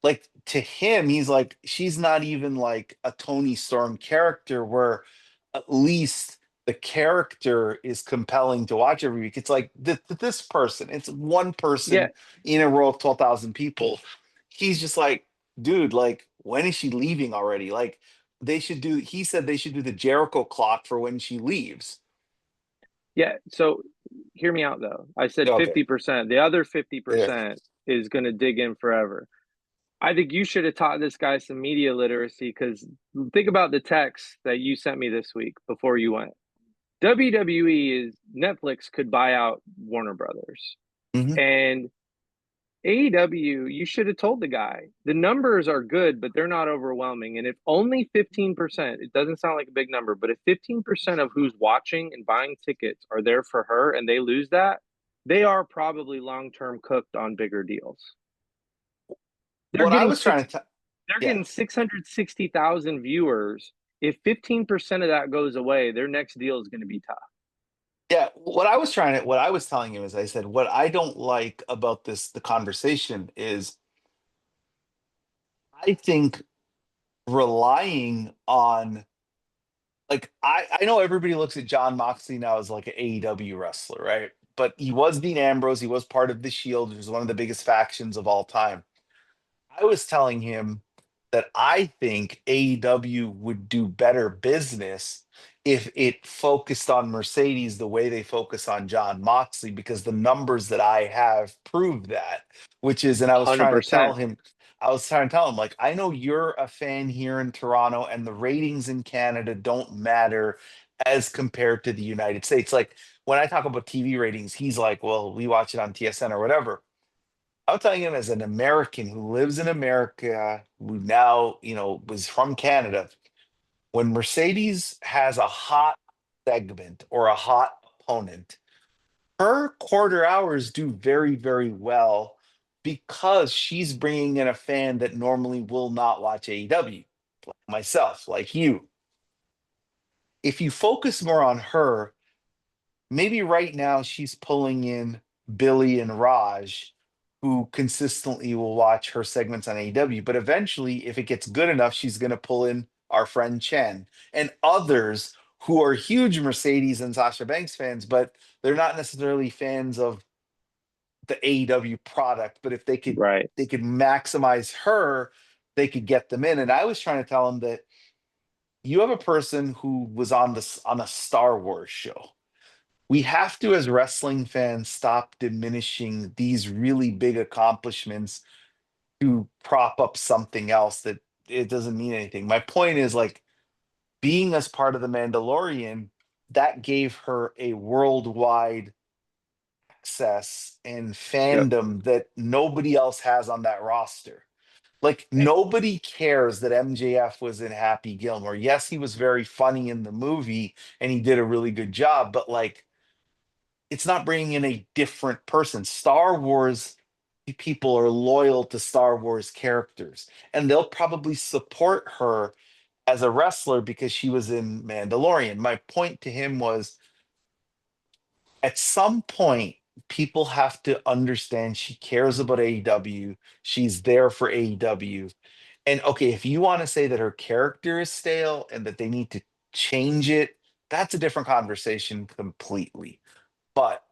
like to him he's like she's not even like a Toni Storm character where at least the character is compelling to watch every week. It's like this person, it's one yeah. person in a row of 12,000 people. He's just like, dude, like when is she leaving already? Like he said they should do the Jericho clock for when she leaves. Yeah, so hear me out though. I said Okay. 50%. The other Yeah. 50% is going to dig in forever. I think you should have taught this guy some media literacy because think about the text that you sent me this week before you went. WWE is Netflix could buy out Warner Brothers. Mhm. And AEW, you should have told the guy the numbers are good, but they're not overwhelming. And if only 15%, it doesn't sound like a big number, but if 15% of who's watching and buying tickets are there for her and they lose that, they are probably long term cooked on bigger deals. They're What I getting was trying six to tell, they're yeah. getting 660,000 viewers. If 15% of that goes away, their next deal is going to be tough. Yeah, what I was telling him is I said, what I don't like about the conversation is I think relying on, like, I know everybody looks at John Moxley now as like an AEW wrestler, right? But he was Dean Ambrose, he was part of the Shield, which was one of the biggest factions of all time. I was telling him that I think AEW would do better business if it focused on Mercedes the way they focus on John Moxley, because the numbers that I have prove that, which is, and $100%. I was trying to tell him, like, I know you're a fan here in Toronto and the ratings in Canada don't matter as compared to the United States. Like, when I talk about TV ratings, he's like, well, we watch it on TSN or whatever. I'm telling him as an American who lives in America, who now, was from Canada, when Mercedes has a hot segment or a hot opponent, her quarter hours do very, very well because she's bringing in a fan that normally will not watch AEW, like myself, like you. If you focus more on her, maybe right now she's pulling in Billy and Raj, who consistently will watch her segments on AEW. But eventually, if it gets good enough, she's going to pull in our friend Chen and others who are huge Mercedes and Sasha Banks fans, but they're not necessarily fans of the AEW product. But if Right. they could maximize her, they could get them in. And I was trying to tell them that you have a person who was on a Star Wars show. we have to, as wrestling fans, stop diminishing these really big accomplishments to prop up something else that it doesn't mean anything. My point is like being as part of the Mandalorian, that gave her a worldwide access and Yep. fandom that nobody else has on that roster. Like Eh, nobody cares that MJF was in Happy Gilmore. Yes, he was very funny in the movie and he did a really good job, but like it's not bringing in a different person. Star Wars people are loyal to Star Wars characters and they'll probably support her as a wrestler because she was in Mandalorian. My point to him was at some point, people have to understand she cares about AEW. She's there for AEW. And okay, if you want to say that her character is stale and that they need to change it, that's a different conversation completely. But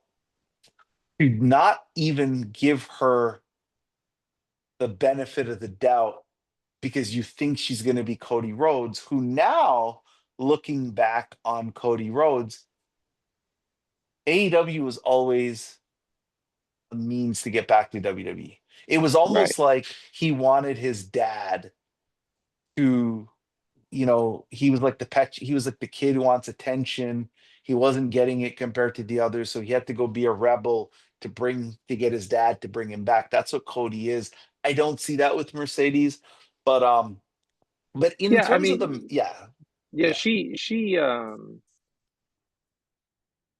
to not even give her the benefit of the doubt because you think she's going to be Cody Rhodes, who now, looking back on Cody Rhodes, AEW was always a means to get back to WWE. It was right. almost like he wanted his dad to, he was like the pet, he was like the kid who wants attention. He wasn't getting it compared to the others, so he had to go be a rebel to get his dad to bring him back. That's what Cody is. I don't see that with Mercedes, but in Yeah, I terms of the mean, yeah, yeah, yeah, she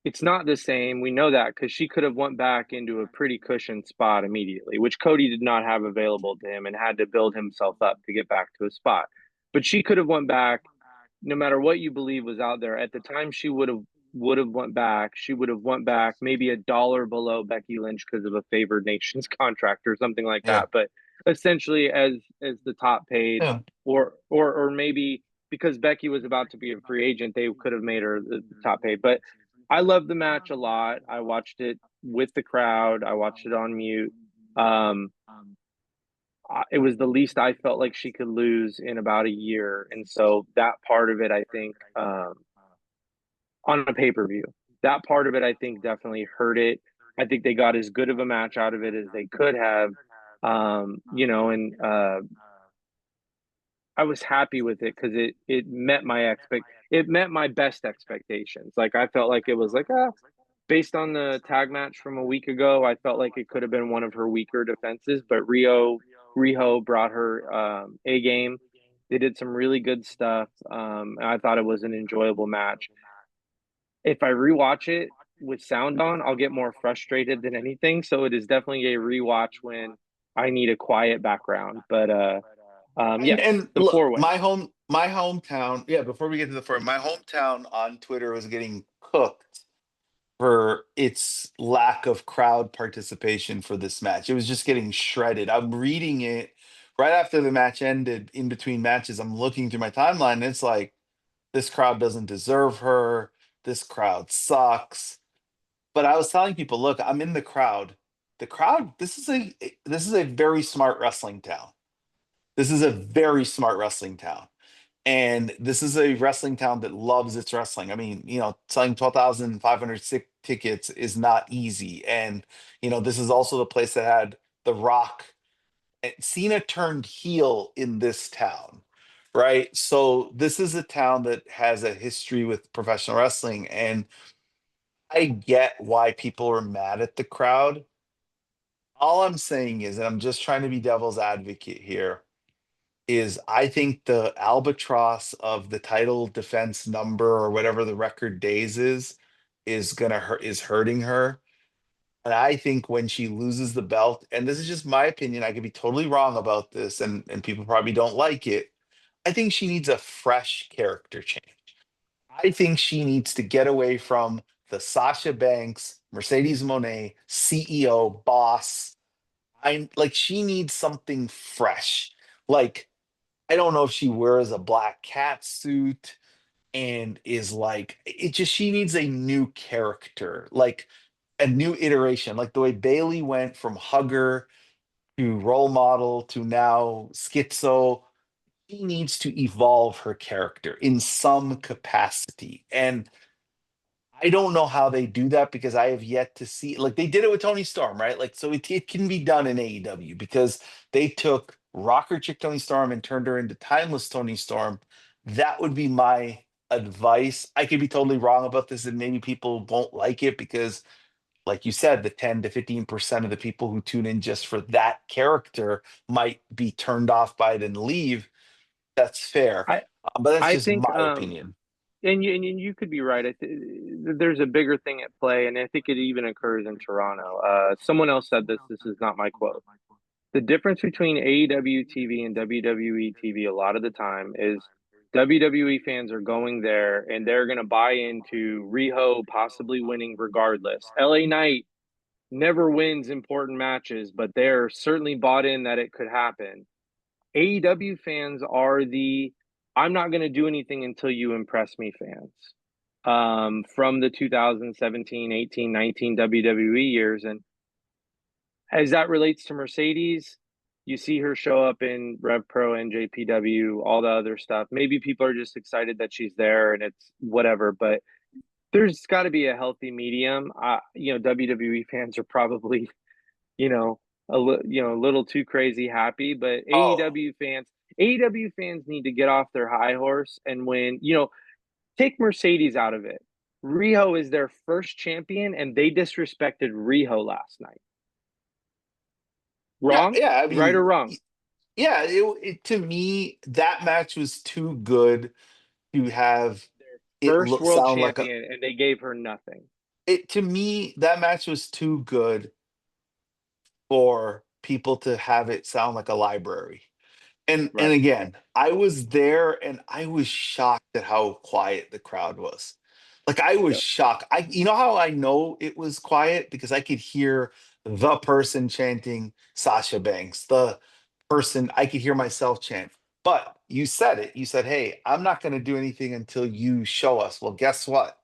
it's not the same. We know that because she could have went back into a pretty cushioned spot immediately, which Cody did not have available to him and had to build himself up to get back to a spot. But she could have went back no matter what you believe was out there at the time. She would have went back. She would have went back maybe a dollar below Becky Lynch because of a favored nations contract or something like yeah, that. But essentially, as the top paid, yeah. or maybe because Becky was about to be a free agent, they could have made her the top paid. But I loved the match a lot. I watched it with the crowd. I watched it on mute. Um, it was the least I felt like she could lose in about a year, and so that part of it, I think, on a pay per view, that part of it, I think, definitely hurt it. I think they got as good of a match out of it as they could have, and I was happy with it because it met my best expectations. Like I felt like it was like based on the tag match from a week ago, I felt like it could have been one of her weaker defenses, but Riho brought her A game. They did some really good stuff. And I thought it was an enjoyable match. If I rewatch it with sound on, I'll get more frustrated than anything. So it is definitely a rewatch when I need a quiet background. But And yes, and the look, four wins. my hometown. Yeah, before we get to the four, my hometown on Twitter was getting cooked for its lack of crowd participation for this match. It was just getting shredded. I'm reading it right after the match ended. In between matches, I'm looking through my timeline. And it's like this crowd doesn't deserve her. This crowd sucks. But I was telling people, look, I'm in the crowd. The crowd. This is a very smart wrestling town. This is a very smart wrestling town. And this is a wrestling town that loves its wrestling. I mean, selling 12,500 tickets is not easy. And, this is also the place that had The Rock. Cena turned heel in this town, right? So this is a town that has a history with professional wrestling. And I get why people are mad at the crowd. All I'm saying is, and I'm just trying to be devil's advocate here, is I think the albatross of the title defense number or whatever the record days is hurting her. And I think when she loses the belt, and this is just my opinion, I could be totally wrong about this, and people probably don't like it. I think she needs a fresh character change. I think she needs to get away from the Sasha Banks, Mercedes Monet, CEO, boss. I'm like, she needs something fresh. Like, I don't know if she wears a black cat suit and is like she needs a new character, like a new iteration, like the way Bailey went from hugger to role model to now schizo. She needs to evolve her character in some capacity. And I don't know how they do that because I have yet to see, like they did it with Toni Storm, right? Like, so it can be done in AEW because they took rocker chick Toni Storm and turned her into timeless Toni Storm. That would be my advice. I could be totally wrong about this, and maybe people won't like it because, like you said, the 10 to 15% of the people who tune in just for that character might be turned off by it and leave. That's fair. I But that's I just think my opinion. and you could be right. There's a bigger thing at play, and I think it even occurs in Toronto. Someone else said this. This is not my quote. The difference between AEW TV and WWE TV a lot of the time is WWE fans are going there and they're going to buy into Riho possibly winning regardless. LA Knight never wins important matches, but they're certainly bought in that it could happen. AEW fans are the I'm not going to do anything until you impress me fans. From the 2017, 18, 19 WWE years. And as that relates to Mercedes, you see her show up in Rev Pro, NJPW, all the other stuff. Maybe people are just excited that she's there and it's whatever, but there's got to be a healthy medium. WWE fans are probably, you know, a little too crazy happy, but Oh, AEW fans need to get off their high horse and when, take Mercedes out of it. Riho is their first champion and they disrespected Riho last night. yeah, Wrong? yeah. I Right or mean, wrong? yeah, to me, that match was too good to have Their it first look world sound like a champion, and they gave her nothing. it to me, that match was too good for people to have it sound like a library. And Right. again, I was there and I was shocked at how quiet the crowd was. Like I was Yep. shocked. You know how I know it was quiet? Because I could hear the person chanting Sasha Banks, the person I could hear myself chant. But you said it. You said, "Hey, I'm not going to do anything until you show us." Well, guess what?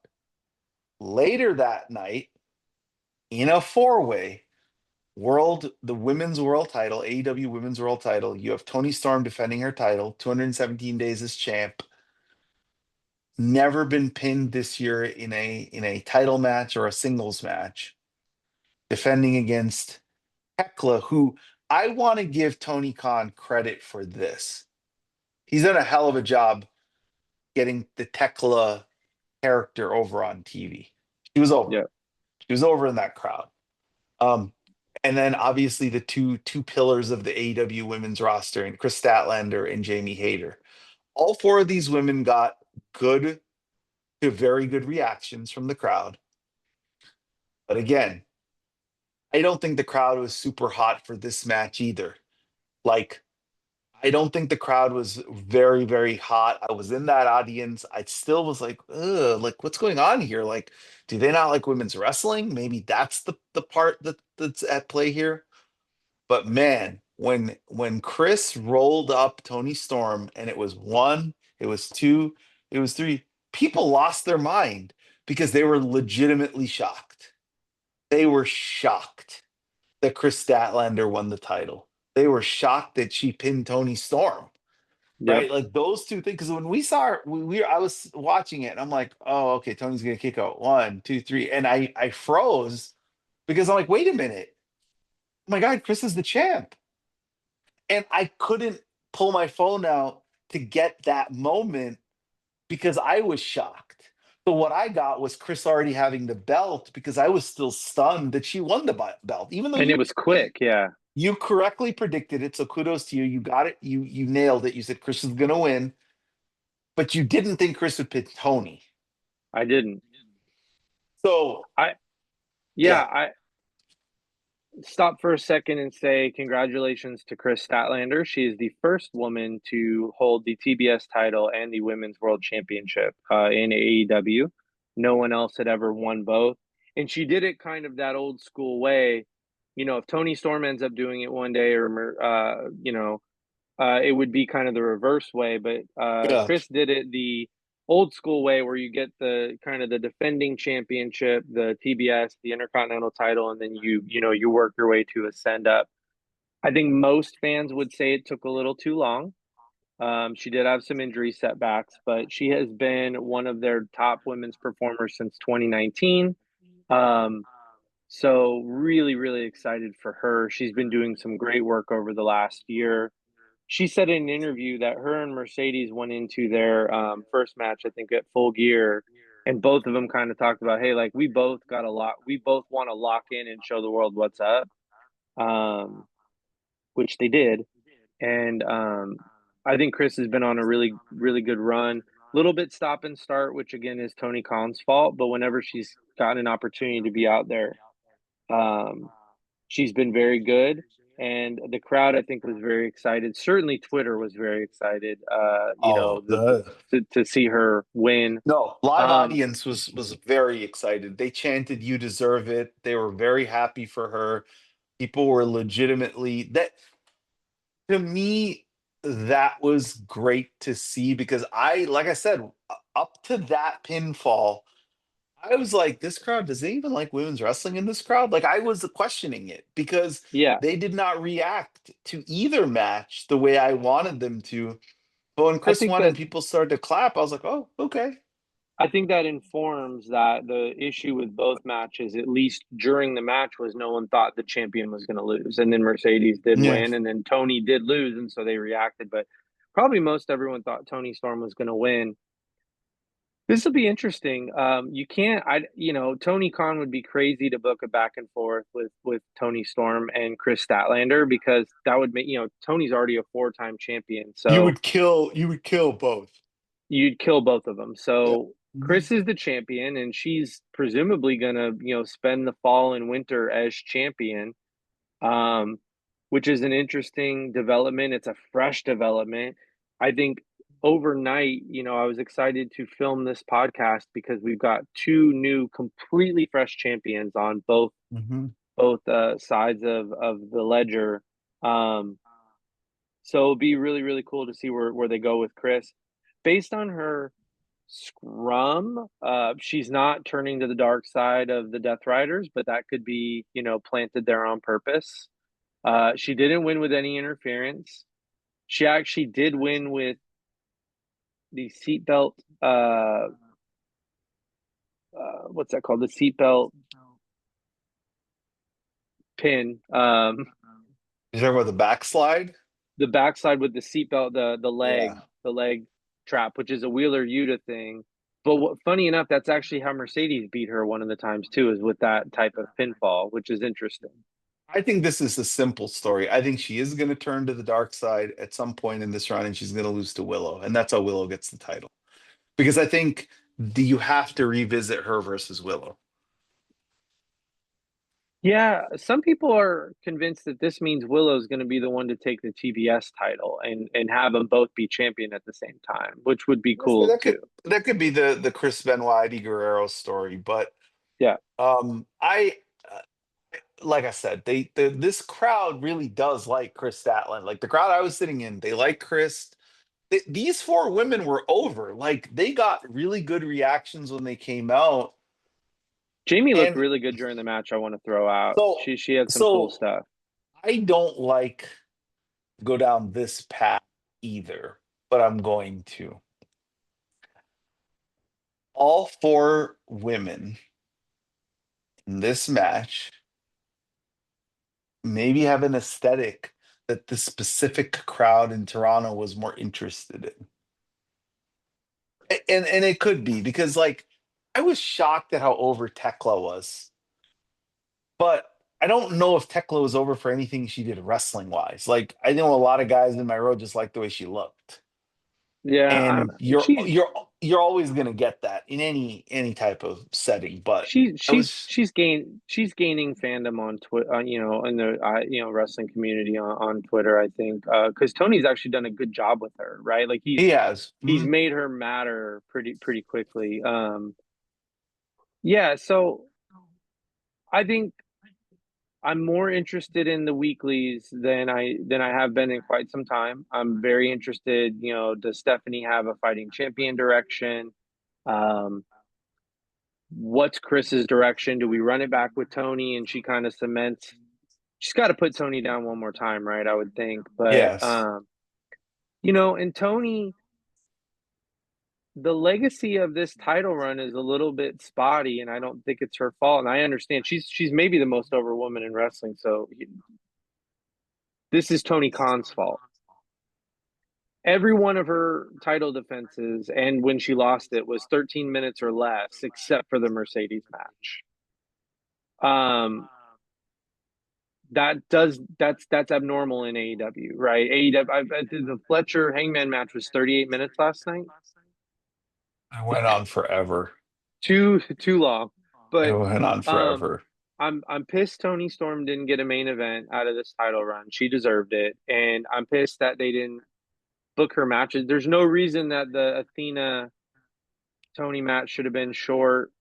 Later that night, in a four-way, the women's world title, AEW women's world title. You have Toni Storm defending her title, 217 days as champ. Never been pinned this year in a title match or a singles match. Defending against Hekla, who I want to give Tony Khan credit for this. He's done a hell of a job getting the Tekla character over on TV. She was over. Yep. She was over in that crowd. Um, and then obviously the two pillars of the AEW women's roster and Kris Statlander and Jamie Hayter. All four of these women got good to very good reactions from the crowd. But again, I don't think the crowd was super hot for this match either. Like, I don't think the crowd was very, very hot. I was in that audience. I still was like, ugh, like what's going on here? Like, do they not like women's wrestling? Maybe that's the part that's at play here. But man, when Chris rolled up Tony Storm and it was one, it was two, it was three, people lost their mind because they were legitimately shocked. They were shocked that Chris Statlander won the title. They were shocked that she pinned Tony Storm. Yep. Right, like those two things. Because when we saw her, I was watching it, and I'm like, "Oh, okay, Tony's gonna kick out one, two, three," and I froze because I'm like, "Wait a minute, oh my God, Chris is the champ." And I couldn't pull my phone out to get that moment because I was shocked. So what I got was Chris already having the belt because I was still stunned that she won the belt, even though And it was quick. Yeah. you correctly predicted it. So kudos to you. You got it. You nailed it. You said Chris is gonna win, but you didn't think Chris would pick Tony. I didn't. So I, yeah, yeah, I stop for a second and say congratulations to Kris Statlander. She is the first woman to hold the TBS title and the Women's World Championship in AEW. No one else had ever won both. And she did it kind of that old school way. If Toni Storm ends up doing it one day or, it would be kind of the reverse way. But yeah. Kris did it the old school way where you get the kind of the defending championship, the TBS, the Intercontinental title, and then you work your way to ascend up. I think most fans would say it took a little too long. She did have some injury setbacks, but she has been one of their top women's performers since 2019. Um, so really, really excited for her. She's been doing some great work over the last year. She said in an interview that her and Mercedes went into their first match, I think, at Full Gear, and both of them kind of talked about, hey, like we both want to lock in and show the world what's up, um, which they did. And I think Kris has been on a really, really good run. Little bit stop and start, which again is Tony Khan's fault. But whenever she's gotten an opportunity to be out there, um, she's been very good. And the crowd, I think, was very excited. Certainly, Twitter was very excited. Oh, To see her win. no, live Um, audience was very excited. They chanted, "You deserve it." They were very happy for her. People were legitimately that to me, that was great to see because like I said, up to that pinfall, I was like, this crowd, does they even like women's wrestling in this crowd? Like, I was questioning it because yeah, they did not react to either match the way I wanted them to. But when I Chris think won that and people started to clap, I was like, oh, okay. I think that informs that the issue with both matches, at least during the match, was no one thought the champion was going to lose. And then Mercedes did Yeah. win, and then Toni did lose, and so they reacted. But probably most everyone thought Toni Storm was going to win. This will be interesting. You can't, Tony Khan would be crazy to book a back and forth with Toni Storm and Kris Statlander because that would make, Tony's already a four-time champion. So You would kill both. you'd kill both of them. Yeah. So Mhm. Kris is the champion, and she's presumably gonna, spend the fall and winter as champion, um, which is an interesting development. It's a fresh development. I think overnight, I was excited to film this podcast because we've got two new, completely fresh champions on Mhm. both sides of the ledger. Um, so it'll be really, really cool to see where they go with Kris. Based on her scrum, she's not turning to the dark side of the Death Riders, but that could be, planted there on purpose. She didn't win with any interference. She actually did win with the seatbelt. What's that called? The seatbelt pin. You talking about the backslide? The backside with the seatbelt, Yeah. the leg trap, which is a Wheeler Yuta thing. But funny enough, that's actually how Mercedes beat her one of the times too, is with that type of pinfall, which is interesting. I think this is a simple story. I think she is going to turn to the dark side at some point in this run, and she's going to lose to Willow, and that's how Willow gets the title. Because I think you have to revisit her versus Willow. Yeah, some people are convinced that this means Willow's going to be the one to take the TBS title and have them both be champion at the same time, which would be Yes, cool too. that could be the Chris Benoit Eddie Guerrero story, but Yeah. I like I said, this crowd really does like Chris Statland. Like the crowd I was sitting in, they like Chris. These four women were over. Like they got really good reactions when they came out, Jamie looked and really good during the match, I want to throw out. so She had some cool so stuff. I don't like go down this path either, but I'm going to. All four women in this match maybe have an aesthetic that the specific crowd in Toronto was more interested in. And it could be because like I was shocked at how over Tekla was, but I don't know if Tekla was over for anything she did wrestling wise. Like I know a lot of guys in my road just like the way she looked. Yeah, And she's you're always gonna get that in any type of setting. But she I she's was she's gaining fandom on Twitter, in the wrestling community on Twitter. I think because Tony's actually done a good job with her, right? Like he has. he's Mhm. made her matter pretty quickly. Yeah, so I think I'm more interested in the weeklies than I have been in quite some time. I'm very interested. Does Stephanie have a fighting champion direction? Um, what's Kris's direction? Do we run it back with Toni and she kind of cements? She's got to put Toni down one more time, right? I would think, but Yes. And Toni, the legacy of this title run is a little bit spotty, and I don't think it's her fault. And I understand she's maybe the most over woman in wrestling, so this is Tony Khan's fault. Every one of her title defenses and when she lost it was 13 minutes or less, except for the Mercedes match. Um, that's abnormal in AEW, right? AEW, the Fletcher Hangman match was 38 minutes last night. It went on forever. Too long. It But went on um forever. I'm pissed Toni Storm didn't get a main event out of this title run. She deserved it. And I'm pissed that they didn't book her matches. There's no reason that the Athena Toni match should have been short.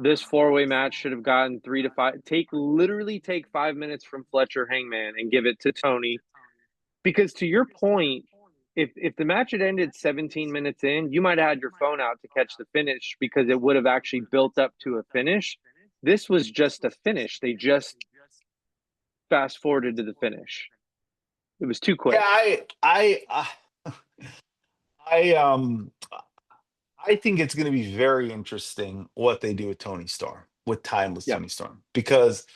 This four-way match should have gotten 3 to 5. Literally take 5 minutes from Fletcher Hangman and give it to Toni. Because to your point, if the match had ended 17 minutes in, you might have had your phone out to catch the finish because it would have actually built up to a finish. This was just a finish. They just fast forwarded to the finish. It was too Yeah, quick. I um I think it's going to be very interesting what they do with Toni Storm, with timeless Yeah. Toni Storm, because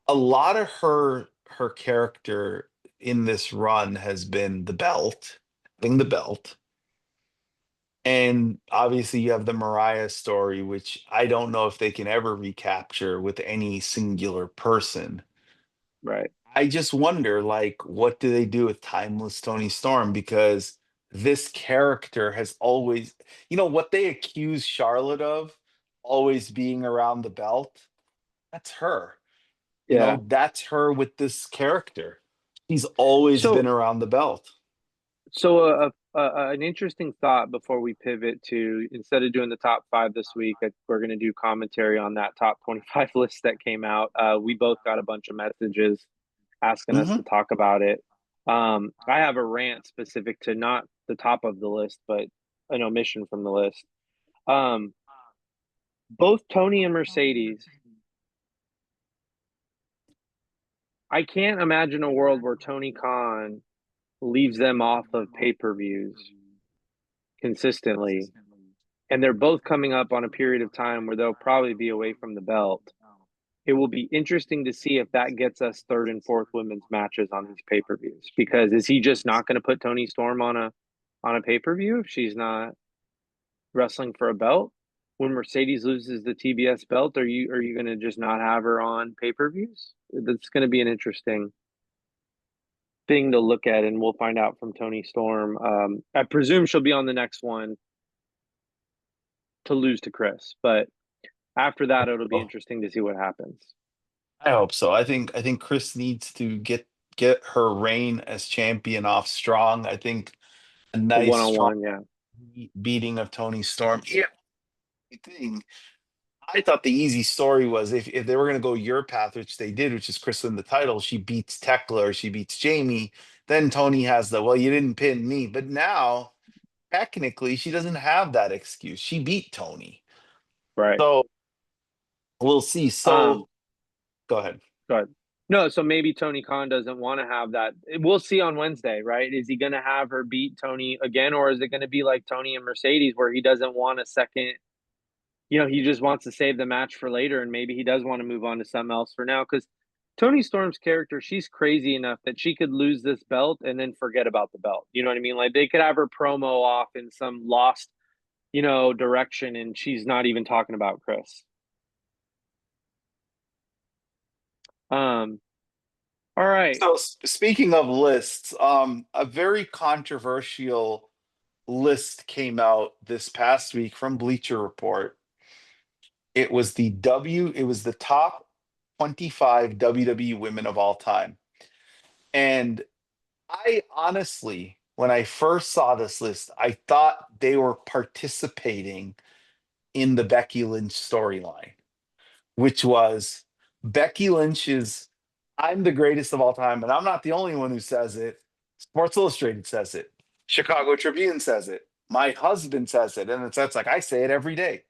a lot of her character in this run has been the belt, having the belt. And obviously you have the Mariah story, which I don't know if they can ever recapture with any singular person. Right. I just wonder, like, what do they do with timeless Tony Storm? Because this character has always, what they accuse Charlotte of, always being around the belt. That's her. Yeah. That's her with this character. She's always been So around the belt. an interesting thought before we pivot to instead of doing the top five this week, we're going to do commentary on that top 25 list that came out. We both got a bunch of messages asking us Hmm. to talk about it. I have a rant specific to not the top of the list, but an omission from the list. Um, both Toni and Mercedes. I can't imagine a world where Tony Khan leaves them off of pay-per-views consistently, and they're both coming up on a period of time where they'll probably be away from the belt. It will be interesting to see if that gets us third and fourth women's matches on these pay-per-views. Because is he just not going to put Toni Storm on a pay-per-view if she's not wrestling for a belt? When Mercedes loses the TBS belt, are you going to just not have her on pay-per-views? That's going to be an interesting thing to look at, and we'll find out from Toni Storm. I presume she'll be on the next one to lose to Kris, but after that, it'll be Oh, interesting to see what happens. I hope so. I think Chris needs to get her reign as champion off strong. I think a A nice one on strong one, yeah. beating of Tony Storm. Yeah, thing. I thought the easy story was if they were going to go your path, which they did, which is Chris in the title, she beats Tekla or she beats Jamie. Then Tony has the, well, you didn't pin me. But now, technically, she doesn't have that excuse. She beat Tony. Right. So we'll see. So Um, go ahead. but no, so maybe Tony Khan doesn't want to have that. We'll see on Wednesday, right? Is he going to have her beat Tony again, or is it going to be like Tony and Mercedes, where he doesn't want a second? He just wants to save the match for later, and maybe he does want to move on to something else for now. Because Tony Storm's character, she's crazy enough that she could lose this belt and then forget about the belt. You know what I mean? Like they could have her promo off in some lost, direction, and she's not even talking about Kris. Um, all right. So speaking of lists, a very controversial list came out this past week from Bleacher Report. It was the top 25 WWE women of all time. And I honestly, when I first saw this list, I thought they were participating in the Becky Lynch storyline, which was Becky Lynch's I'm the greatest of all time, and I'm not the only one who says it. Sports Illustrated says it. Chicago Tribune says it. My husband says it. And it's like I say it every day.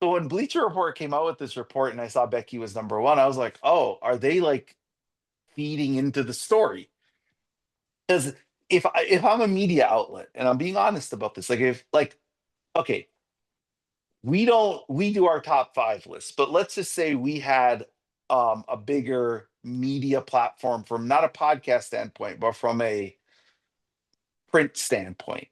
So when Bleacher Report came out with this report and I saw Becky was number one, I was like, oh, are they like feeding into the story? Because if I'm a media outlet and I'm being honest about this, like if like okay, we do our top five lists, but let's just say we had a bigger media platform from not a podcast standpoint, but from a print standpoint.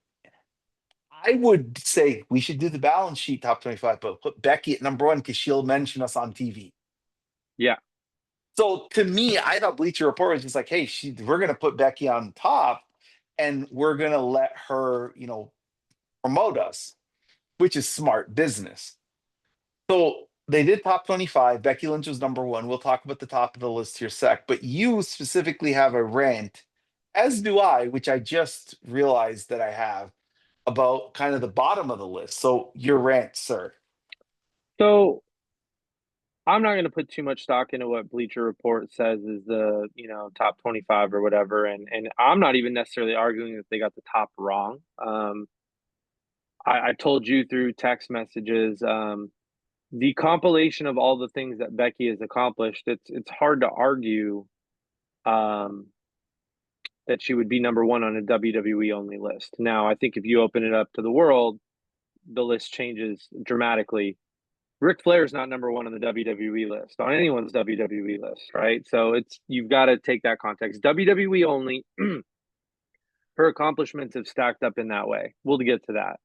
I would say we should do the balance sheet top 25, but put Becky at number one because she'll mention us on TV. Yeah. So to me, I thought Bleacher Report was just like, hey, we're going to put Becky on top and we're going to let her, promote us, which is smart business. So they did top 25. Becky Lynch was number one. We'll talk about the top of the list here sec. But you specifically have a rant, as do I, which I just realized that I have about kind of the bottom of the list. So your rant, sir. So I'm not going to put too much stock into what Bleacher Report says is the, top 25 or whatever. And I'm not even necessarily arguing that they got the top wrong. I told you through text messages, the compilation of all the things that Becky has accomplished, it's hard to argue um, that she would be number one on a WWE only list. Now, I think if you open it up to the world, the list changes dramatically. Ric Flair is not number one on the WWE list, on anyone's WWE list, right? So you've got to take that context. WWE only, her accomplishments have stacked up in that way. We'll get to that.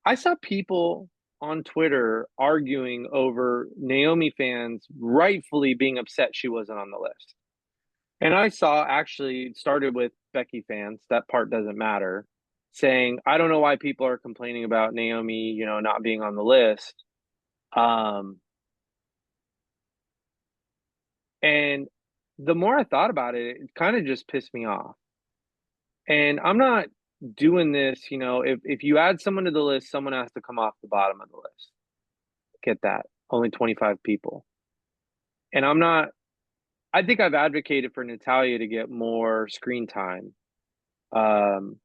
I saw people on Twitter arguing over Naomi fans rightfully being upset she wasn't on the list. And I saw actually it started with Becky fans, that part doesn't matter, saying, I don't know why people are complaining about Naomi, not being on the list. And the more I thought about it, it kind of just pissed me off. And I'm not doing this, if you add someone to the list, someone has to come off the bottom of the list. Get that. Only 25 people. And I think I've advocated for Natalya to get more screen time over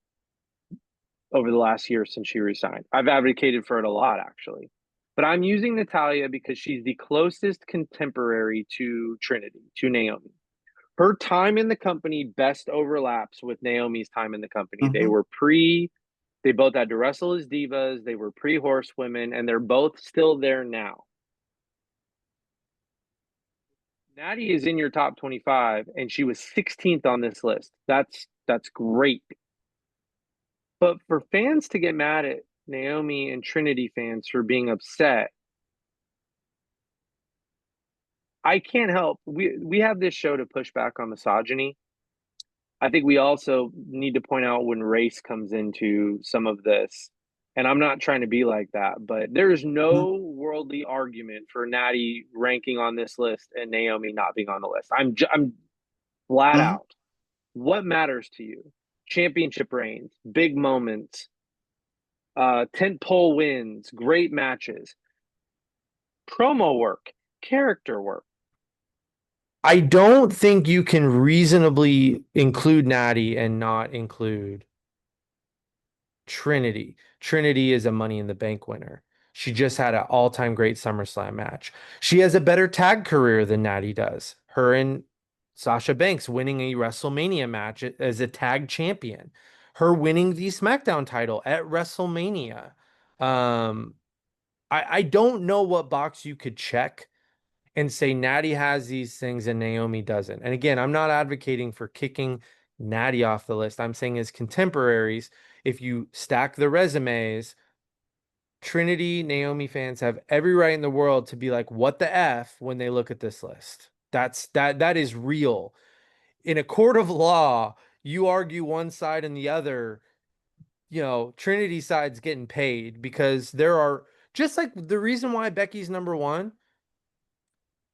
the last year since she resigned. I've advocated for it a lot, actually. But I'm using Natalya because she's the closest contemporary to Trinity, to Naomi. Her time in the company best overlaps with Naomi's time in the company. Mhm. They both had to wrestle as divas, they were pre-horsewomen, and they're both still there now. Natty is in your top 25, and she was 16th on this list. That's great. But for fans to get mad at Naomi and Trinity fans for being upset, I can't help. We have this show to push back on misogyny. I think we also need to point out when race comes into some of this. And I'm not trying to be like that, but there's Mhm. no worldly argument for Natty ranking on this list and Naomi not being on the list. I'm flat Mhm. out. What matters to you? Championship reigns, big moments, tent pole wins, great matches, promo work, character work. I don't think you can reasonably include Natty and not include Trinity. Trinity is a Money in the Bank winner. She just had an all-time great SummerSlam match. She has a better tag career than Natty does. Her and Sasha Banks winning a WrestleMania match as a tag champion. Her winning the SmackDown title at WrestleMania. Um, I don't know what box you could check and say Natty has these things and Naomi doesn't. And again, I'm not advocating for kicking Natty off the list. I'm saying as contemporaries, if you stack the resumes, Trinity Naomi fans have every right in the world to be like, what the F when they look at this list. That is real. In a court of law, you argue one side and the other, Trinity side's getting paid because there are just like the reason why Becky's number one,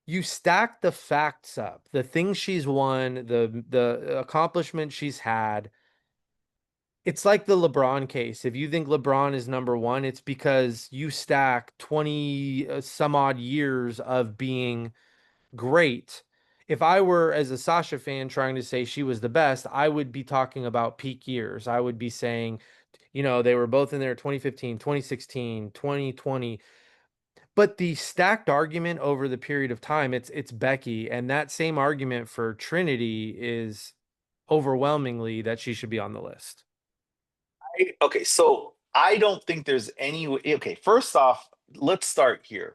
you stack the facts up, the things she's won, the accomplishments she's had. It's like the LeBron case. If you think LeBron is number one, it's because you stack 20 some odd years of being great. If I were as a Sasha fan trying to say she was the best, I would be talking about peak years. I would be saying, they were both in there 2015, 2016, 2020. But the stacked argument over the period of time, it's Becky, and that same argument for Trinity is overwhelmingly that she should be on the list. Okay, so I don't think there's any way. Okay, first off, let's start here.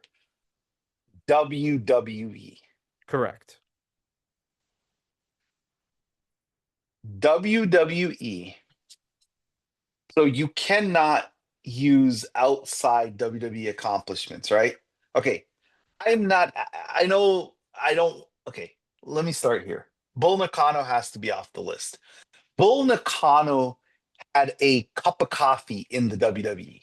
WWE. Correct. WWE. So you cannot use outside WWE accomplishments, right? Okay, I'm not. I know. I don't. Okay, let me start here. Bull Nakano has to be off the list. Bull Nakano had a cup of coffee in the WWE.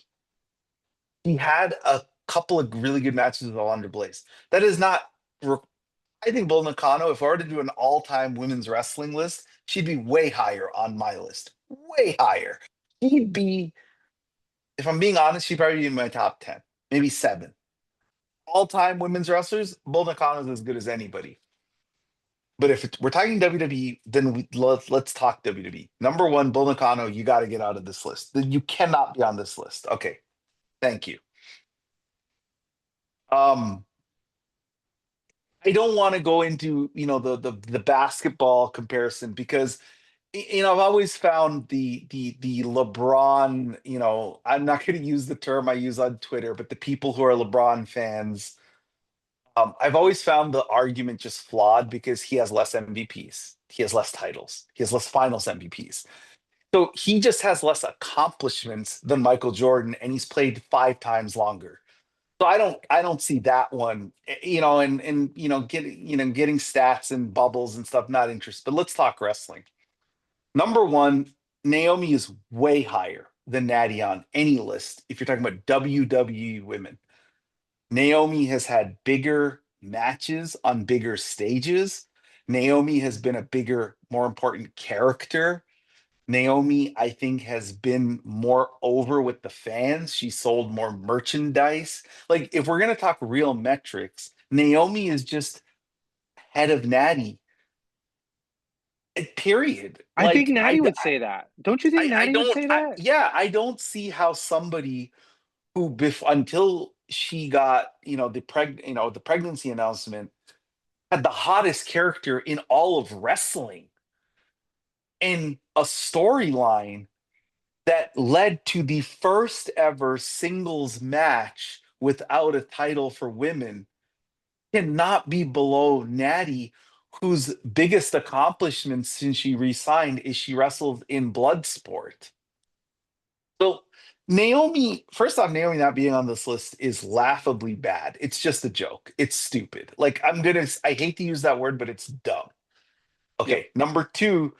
He had a couple of really good matches with Alundra Blaze. That is not. I think Bull Nakano, if I were to do an all-time women's wrestling list, she'd be way higher on my list. Way higher. She'd be, if I'm being honest, she'd probably be in my top 10, maybe 7. All-time women's wrestlers, Bull Nakano is as good as anybody. But if we're talking WWE, then let's talk WWE. Number 1, Bull Nakano, you got to get out of this list. You cannot be on this list. Okay, thank you. I don't want to go into the basketball comparison because I've always found the LeBron, I'm not going to use the term I use on Twitter, but the people who are LeBron fans, I've always found the argument just flawed because he has less MVPs, he has less titles, he has less finals MVPs. So he just has less accomplishments than Michael Jordan, and he's played 5 times longer. So I don't see that one, getting stats and bubbles and stuff, not interested. But let's talk wrestling. Number 1, Naomi is way higher than Natty on any list. If you're talking about WWE women, Naomi has had bigger matches on bigger stages. Naomi has been a bigger, more important character. Naomi, I think, has been more over with the fans. She sold more merchandise. Like, if we're going to talk real metrics, Naomi is just head of Natty. Period. I think Like, Natty would say that. Don't you think Natty would say that? yeah, I don't see how somebody who, until she got, the pregnancy announcement, had the hottest character in all of wrestling and a storyline that led to the first ever singles match without a title for women cannot be below Natty, whose biggest accomplishment since she re-signed is she wrestled in Bloodsport. So Naomi, first off, Naomi not being on this list is laughably bad. It's just a joke. It's stupid. Like, I hate to use that word, but it's dumb. Okay, Yep. number 2,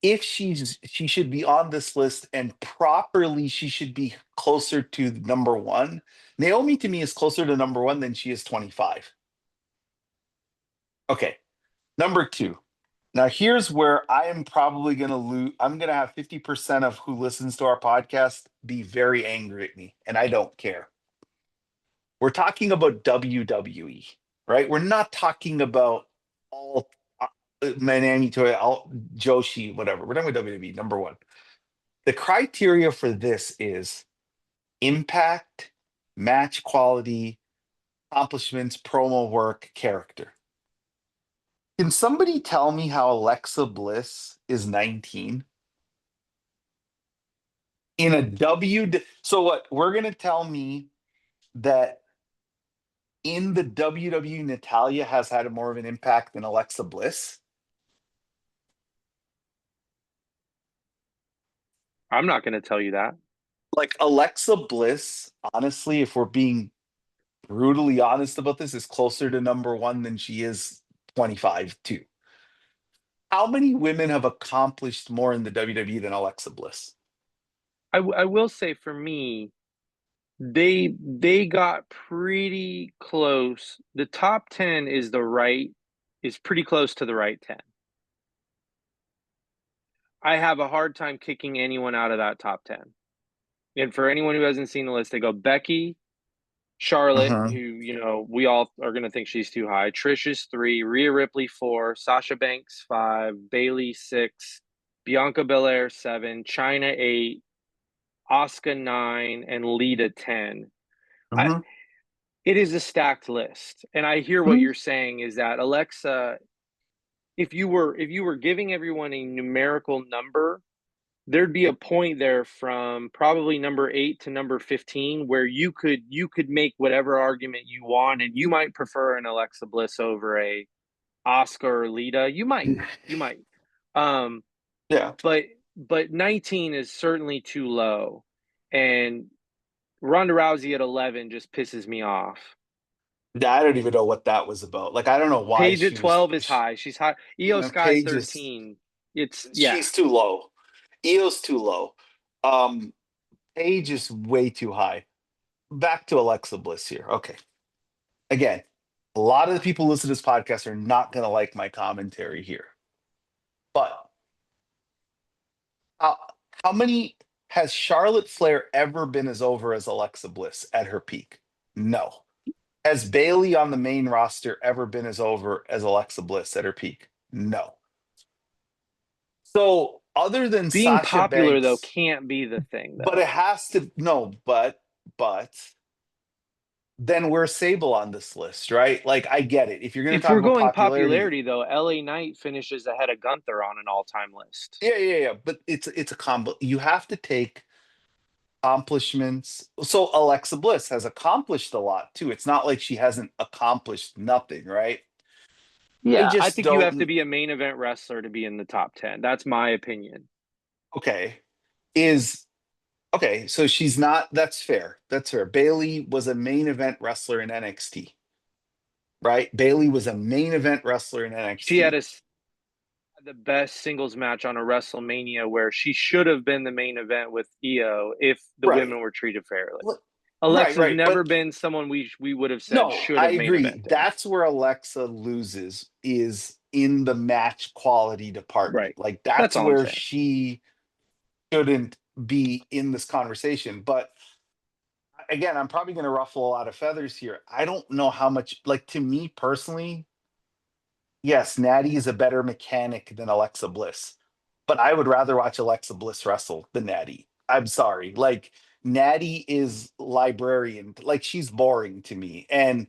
if she should be on this list, and properly she should be closer to number 1. Naomi to me is closer to number 1 than she is 25. Okay, number 2. Now here's where I am probably going to lose. I'm going to have 50% of who listens to our podcast be very angry at me, and I don't care. We're talking about WWE, right? We're not talking about all Manami Toy, Joshi, whatever. We're talking about WWE, number 1. The criteria for this is impact, match quality, accomplishments, promo work, character. Can somebody tell me how Alexa Bliss is 19? In a So what? We're going to tell me that in the WWE, Natalya has had more of an impact than Alexa Bliss? I'm not going to tell you that. Like, Alexa Bliss, honestly, if we're being brutally honest about this, is closer to number 1 than she is 25 too. How many women have accomplished more in the WWE than Alexa Bliss? I will say, for me, they got pretty close. The top 10 is pretty close to the right 10. I have a hard time kicking anyone out of that top 10. And for anyone who hasn't seen the list, they go Becky, Charlotte, Uh-huh. who, we all are going to think she's too high. Trish is 3, Rhea Ripley 4, Sasha Banks 5, Bayley 6, Bianca Belair 7, China 8, Asuka 9, and Lita 10. Uh-huh. It is a stacked list. And I hear what Mhm. you're saying is that Alexa if you were giving everyone a numerical number, there'd be a point there from probably number 8 to number 15 where you could make whatever argument you want, and you might prefer an Alexa Bliss over a Oscar or Lita. You might. Um, Yeah. but 19 is certainly too low, and Ronda Rousey at 11 just pisses me off. I don't even know what that was about. Like, I don't know why Paige at she was. 12 is high. She's high. Iyo Sky Paige is 13. It's she's too low. Io's too low. Paige is way too high. Back to Alexa Bliss here. Okay. Again, a lot of the people who listen to this podcast are not going to like my commentary here. But how many has Charlotte Flair ever been as over as Alexa Bliss at her peak? No. Has Bayley on the main roster ever been as over as Alexa Bliss at her peak? No. So other than being Sasha popular Banks, though can't be the thing though. but it has to but then where's Sable on this list, right? Like, I get it. If you're going to If talk we're about going popularity, though, LA Knight finishes ahead of Gunther on an all-time list. yeah. But it's a combo. You have to take accomplishments. So Alexa Bliss has accomplished a lot too. It's not like she hasn't accomplished nothing, right? Yeah, I just think you have to don't. be a main event wrestler to be in the top 10. That's my opinion. Okay. Okay, so she's not. That's fair. That's fair. Bayley was a main event wrestler in NXT, right? Bayley was a main event wrestler in She had NXT. the best singles match on a WrestleMania where she should have been the main event with Iyo if the Right. women were treated fairly. Right, Alexa's right. never But been someone we would have said no, should I have main agree. evented. That's where Alexa loses, is in the match quality department. Right. Like, That's that's all I'm where saying. she shouldn't be in this conversation. But again, I'm probably going to ruffle a lot of feathers here. I don't know how much, like, to me personally, yes, Natty is a better mechanic than Alexa Bliss, but I would rather watch Alexa Bliss wrestle than Natty. I'm sorry. Like, Natty is librarian. Like, she's boring to me. And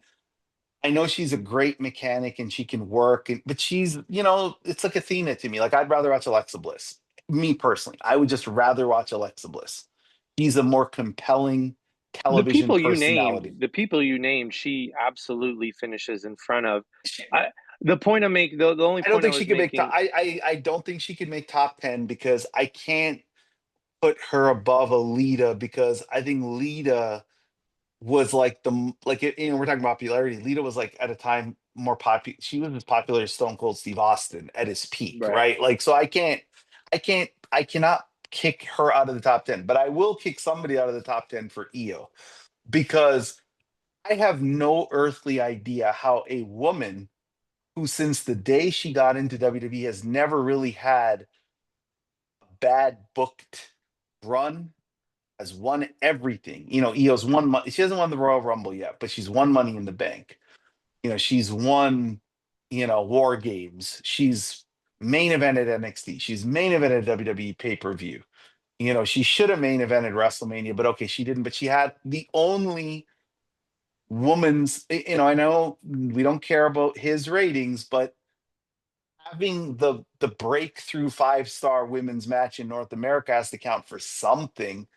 I know she's a great mechanic and she can work, but she's, it's like Athena to me. Like, I'd rather watch Alexa Bliss. Me personally, I would just rather watch Alexa Bliss. She's a more compelling television personality. The people you named, she absolutely finishes in front of. The point I make, the only I don't point I think she was could make top. making, I don't think she could make top 10 because I can't put her above Alita, because I think Lita was like we're talking about popularity. Lita was like at a time more popular. She was as popular as Stone Cold Steve Austin at his peak, right? right? Like, so I cannot kick her out of the top 10, but I will kick somebody out of the top 10 for Iyo, because I have no earthly idea how a woman who, since the day she got into WWE, has never really had a bad booked run, has won everything. Io's won money. She hasn't won the Royal Rumble yet, but she's won Money in the Bank. She's won, War Games. She's main evented NXT. She's main evented WWE pay-per-view. She should have main evented WrestleMania, but okay, she didn't. But she had the only woman's, I know we don't care about his ratings, but having the breakthrough 5-star women's match in North America has to count for something.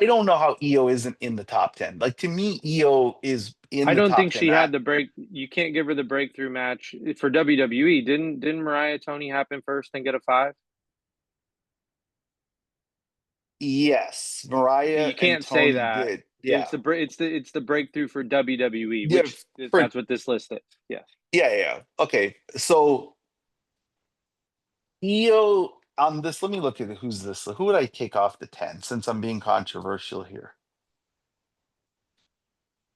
I don't know how Iyo isn't in the top 10. Like, to me, Iyo is in I the don't top think 10. she had the break. You can't give her the breakthrough match for WWE. Didn't Mariah Tony happen first and get a 5? Yes, Mariah You and can't say Tony that. did. It's Yeah. the breakthrough for WWE, Yeah. which that's what this list is. Yeah. Yeah. Okay. So Iyo on this, let me look at who's this. Who would I take off the 10, since I'm being controversial here?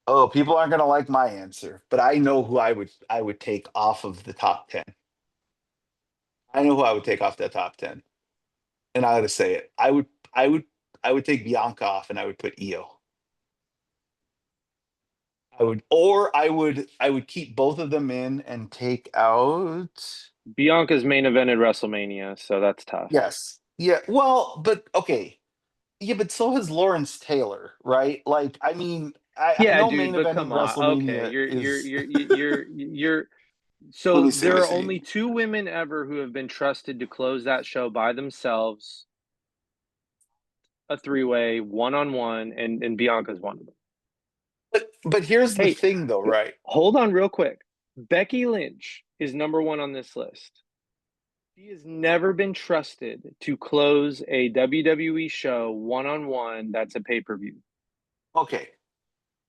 Oh, people aren't gonna like my answer, but I know who I would take off of the top 10. I know who I would take off that top 10. And I gotta say it. I would take Bianca off and I would put Iyo. I would keep both of them in and take out. Bianca's main evented WrestleMania, so that's tough. Yes. Yeah. Well, but okay. Yeah, but so has Lawrence Taylor, right? Like, I mean, I Yeah, know dude, main but eventing come on. Okay, WrestleMania is. you're So Let me see. Let there me are only see. 2 women ever who have been trusted to close that show by themselves, a three-way, one-on-one, and Bianca's one of them. But here's the Hey, thing, though, right? hold on real quick. Becky Lynch is number 1 on this list. She has never been trusted to close a WWE show one-on-one that's a pay-per-view. Okay,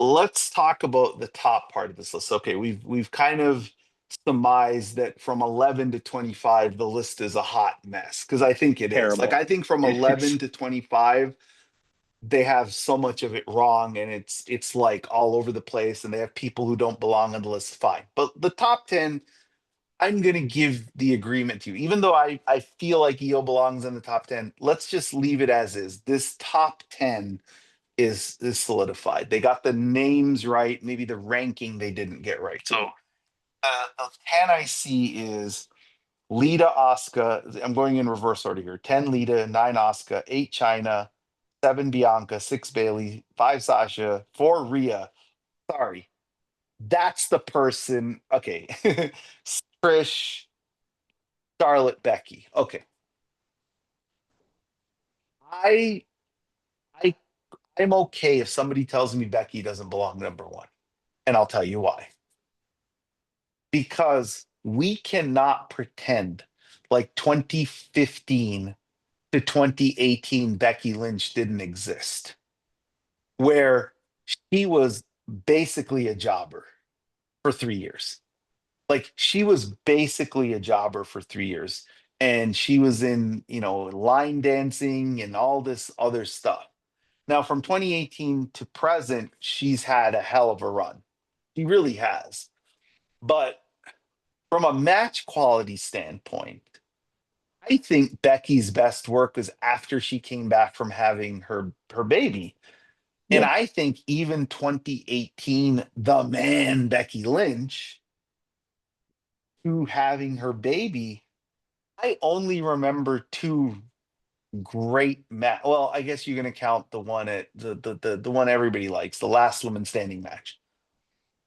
let's talk about the top part of this list. Okay, we've kind of surmised that from 11 to 25, the list is a hot mess because I think it is. Like Terrible. I think from It 11 is. to 25, they have so much of it wrong, and it's like all over the place, and they have people who don't belong on the list. Fine, but the top 10, I'm gonna give the agreement to you, even though I feel like Io belongs in the top 10. Let's just leave it as is. This top 10 is solidified. They got the names right. Maybe the ranking they didn't get right. So the 10 I see is Lita, Asuka. I'm going in reverse order here. 10 Lita, 9 Asuka, 8 China, 7 Bianca, 6 Bailey, 5 Sasha, 4 Rhea. Sorry, that's the person. Okay, Trish, Charlotte, Becky. Okay, I I I'm okay if somebody tells me Becky doesn't belong number one, and I'll tell you why. Because we cannot pretend like 2015 to 2018 Becky Lynch didn't exist, where she was basically a jobber for 3 years. Like she was basically a jobber for 3 years. And she was in, line dancing and all this other stuff. Now, from 2018 to present, she's had a hell of a run. She really has. But from a match quality standpoint, I think Becky's best work was after she came back from having her baby. And Yeah. I think even 2018, the man Becky Lynch, to having her baby, I only remember two great match. Well, I guess you're gonna count the one at the one everybody likes, the last woman standing match,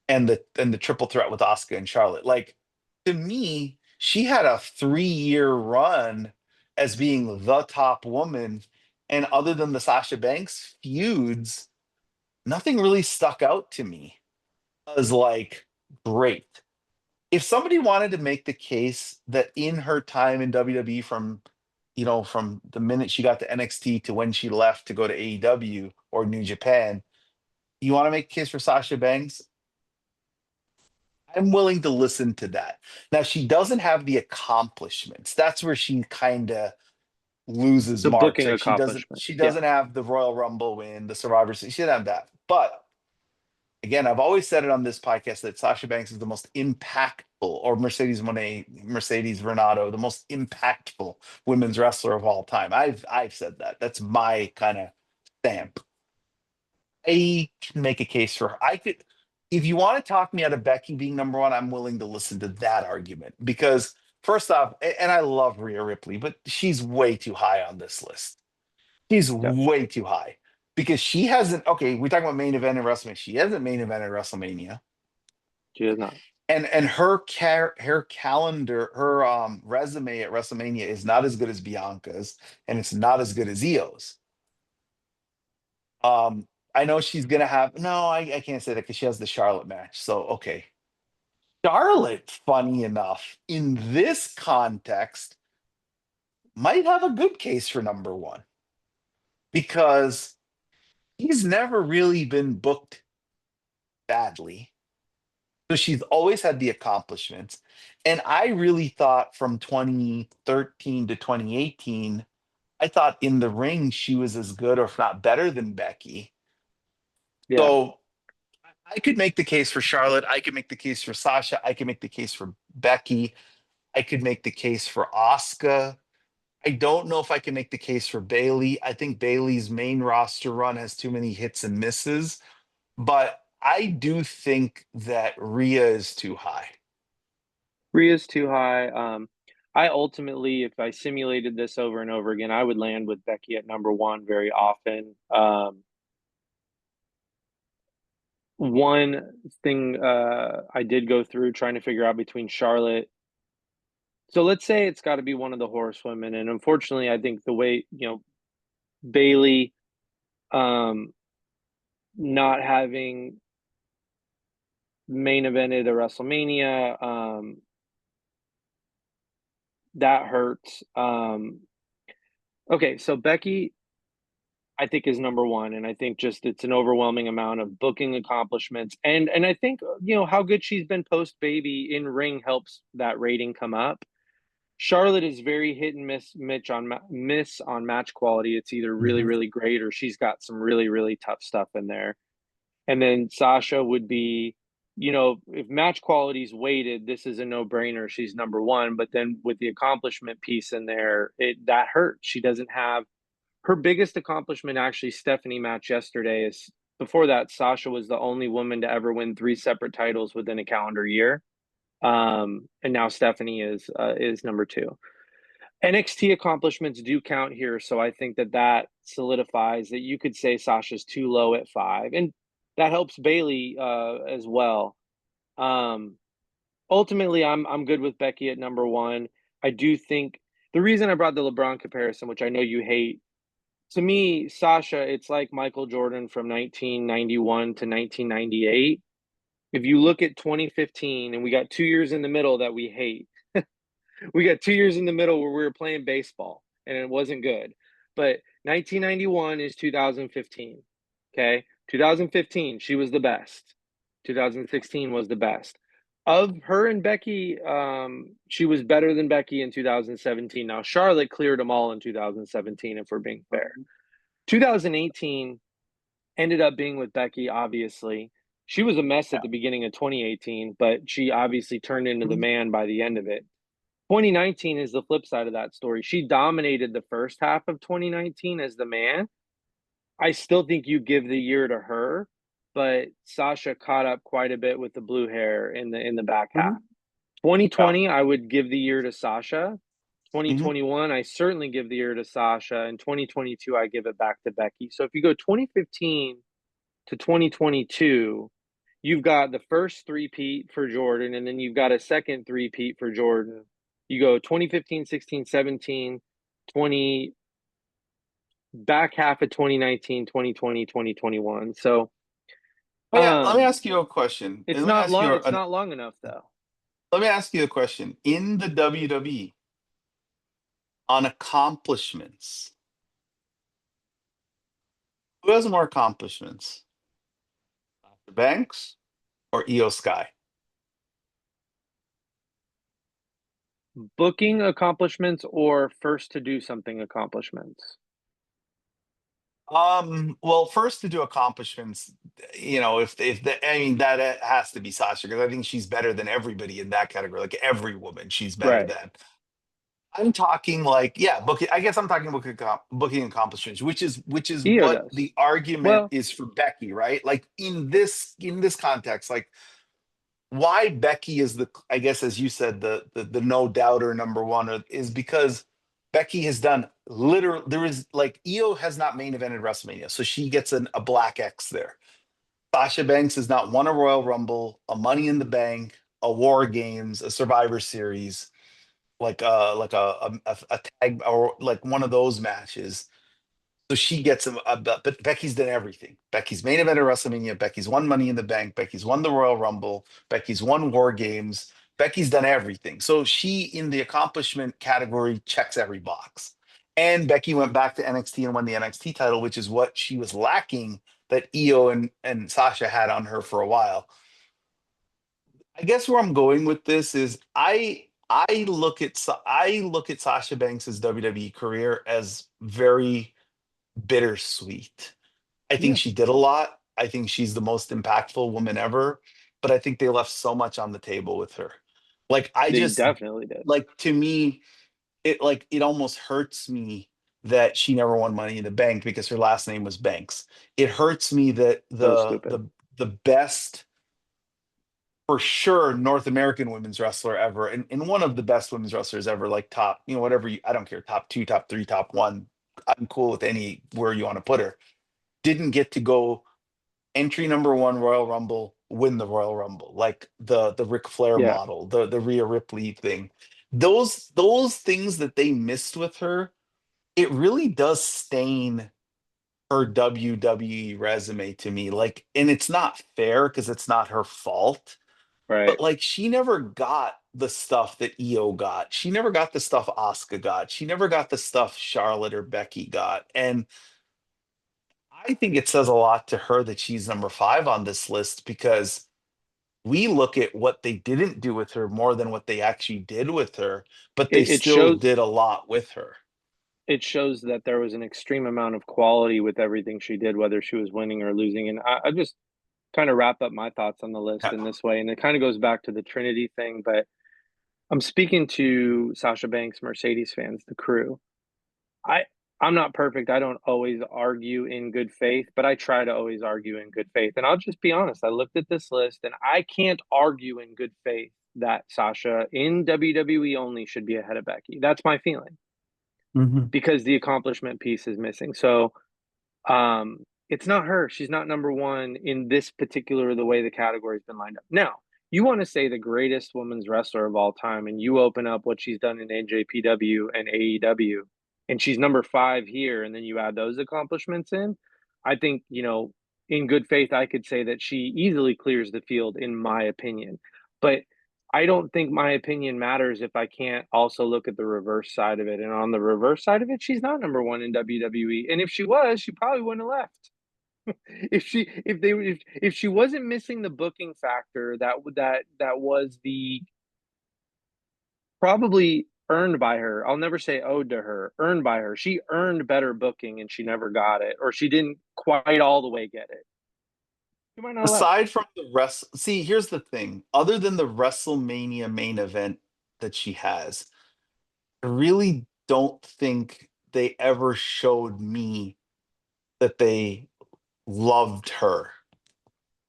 and the triple threat with Asuka and Charlotte. Like to me, she had a 3-year run as being the top woman, and other than the Sasha Banks feuds, nothing really stuck out to me as like great. If somebody wanted to make the case that in her time in WWE from the minute she got to NXT to when she left to go to AEW or New Japan, you want to make a case for Sasha Banks? I'm willing to listen to that. Now, she doesn't have the accomplishments. That's where she kind of loses The marks. booking Like she doesn't accomplishment. she Yeah. doesn't have the Royal Rumble win, the Survivor Series. She doesn't have that. But again, I've always said it on this podcast that Sasha Banks is the most impactful, or Mercedes Moné, Mercedes Renato, the most impactful women's wrestler of all time. I've said that. That's my kind of stamp. I can make a case for her. I could, if you want to talk me out of Becky being number one, I'm willing to listen to that argument because first off, and I love Rhea Ripley, but she's way too high on this list. She's Yeah. way too high because she hasn't. Okay, we're talking about main event in WrestleMania. She hasn't main event at WrestleMania, She is not. and her calendar, her resume at WrestleMania is not as good as Bianca's, and it's not as good as Io's. Um, I know she's gonna have no, I can't say that because she has the Charlotte match. So okay. Charlotte, funny enough, in this context, might have a good case for number one because he's never really been booked badly. So she's always had the accomplishments. And I really thought from 2013 to 2018, I thought in the ring she was as good or if not better than Becky. Yeah. So I could make the case for Charlotte. I could make the case for Sasha. I could make the case for Becky. I could make the case for Asuka. I don't know if I can make the case for Bailey. I think Bailey's main roster run has too many hits and misses, but I do think that Rhea is too high. Rhea's too high. I ultimately, if I simulated this over and over again, I would land with Becky at number 1 very often. one thing I did go through trying to figure out between Charlotte. So let's say it's got to be one of the horsewomen, and unfortunately, I think the way Bailey, not having main evented a WrestleMania, that hurts. Okay, so Becky, I think, is number one, and I think just it's an overwhelming amount of booking accomplishments, and I think how good she's been post baby in ring helps that rating come up. Charlotte is very hit and miss on match quality. It's either really Mhm. really great or she's got some really really tough stuff in there. And then Sasha would be, if match quality is weighted, this is a no-brainer. She's number one. But then with the accomplishment piece in there, that hurts. She doesn't have her biggest accomplishment. Actually, Stephanie match yesterday is before that. Sasha was the only woman to ever win 3 separate titles within a calendar year. And now Stephanie is number two. NXT accomplishments do count here, so I think that solidifies that you could say Sasha's too low at 5, and that helps Bailey as well. Ultimately, I'm good with Becky at number one. I do think the reason I brought the LeBron comparison, which I know you hate, to me, Sasha, it's like Michael Jordan from 1991 to 1998. If you look at 2015, and we got 2 years in the middle that we hate, we got 2 years in the middle where we were playing baseball and it wasn't good. But 1991 is 2015. Okay. 2015, she was the best. 2016 was the best. Of her and Becky, she was better than Becky in 2017. Now, Charlotte cleared them all in 2017, if we're being fair. 2018 ended up being with Becky, obviously. She was a mess at the beginning of 2018, but she obviously turned into the man by the end of it. 2019 is the flip side of that story. She dominated the first half of 2019 as the man. I still think you give the year to her, but Sasha caught up quite a bit with the blue hair in the back half. Mhm. Yeah. 2020, I would give the year to Sasha. Mhm. 2021, I certainly give the year to Sasha. And 2022, I give it back to Becky. So if you go 2015 to 2022, you've got the first three-peat for Jordan, and then you've got a second three-peat for Jordan. You go 2015, 16, 17, 20, back half of 2019, 2020, 2021. So Oh, yeah, let me um ask you a question. it's Let me not ask long you it's not long enough though. let me ask you a question. In the WWE, on accomplishments, who has more accomplishments? Dr. Banks or Iyo Sky? Booking accomplishments or first to do something accomplishments? Well, first to do accomplishments, I mean that has to be Sasha because I think she's better than everybody in that category. Like every woman, she's better Right. than. I'm talking like, yeah, booking. I guess I'm talking booking accomplishments, which is Io what does. the argument Well, is for Becky, right? Like in this context, like why Becky is I guess as you said, the no doubter number one is because Becky has done literally there is like Io has not main evented WrestleMania, so she gets a black X there. Sasha Banks has not won a Royal Rumble, a Money in the Bank, a War Games, a Survivor Series, like a tag or like one of those matches. So she gets but Becky's done everything. Becky's main event at WrestleMania. Becky's won Money in the Bank. Becky's won the Royal Rumble. Becky's won War Games. Becky's done everything. So she, in the accomplishment category, checks every box. And Becky went back to NXT and won the NXT title, which is what she was lacking that Io and Sasha had on her for a while. I guess where I'm going with this is I look at Sasha Banks's WWE career as very bittersweet. I think yeah, she did a lot. I think she's the most impactful woman ever, but I think they left so much on the table with her. Like I they just definitely did. like to me, it almost hurts me that she never won Money in the Bank because her last name was Banks. It hurts me that So the stupid. the the best for sure North American women's wrestler ever, and one of the best women's wrestlers ever, like top, whatever I don't care, top two, top three, top one. I'm cool with any where you want to put her. Didn't get to go entry number one Royal Rumble, win the Royal Rumble, like the Ric Flair Yeah, model, the Rhea Ripley thing. Those things that they missed with her, it really does stain her WWE resume to me. Like, and it's not fair because it's not her fault, right. but like she never got the stuff that Io got. She never got the stuff Asuka got. She never got the stuff Charlotte or Becky got. And I think it says a lot to her that she's number 5 on this list because we look at what they didn't do with her more than what they actually did with her, but they It still shows did a lot with her. it shows that there was an extreme amount of quality with everything she did, whether she was winning or losing. And I just kind of wrap up my thoughts on the list Yeah. in this way, and it kind of goes back to the Trinity thing. But I'm speaking to Sasha Banks Mercedes fans, the crew. I I'm not perfect. I don't always argue in good faith, but I try to always argue in good faith. And I'll just be honest, I looked at this list and I can't argue in good faith that Sasha in WWE only should be ahead of Becky. That's my feeling Mhm. because the accomplishment piece is missing. So it's not her. She's not number one in this particular the way the category's been lined up. Now, you want to say the greatest women's wrestler of all time, and you open up what she's done in NJPW and AEW, and she's number 5 here, and then you add those accomplishments in. I think, in good faith, I could say that she easily clears the field, in my opinion. But I don't think my opinion matters if I can't also look at the reverse side of it. And on the reverse side of it, she's not number one in WWE. And if she was, she probably wouldn't have left. If she wasn't missing the booking factor that was the probably earned by her. I'll never say owed to her, earned by her. She earned better booking and she never got it, or she didn't quite all the way get it. She might not have left. Aside from the rest, see, here's the thing. Other than the WrestleMania main event that she has, I really don't think they ever showed me that they loved her,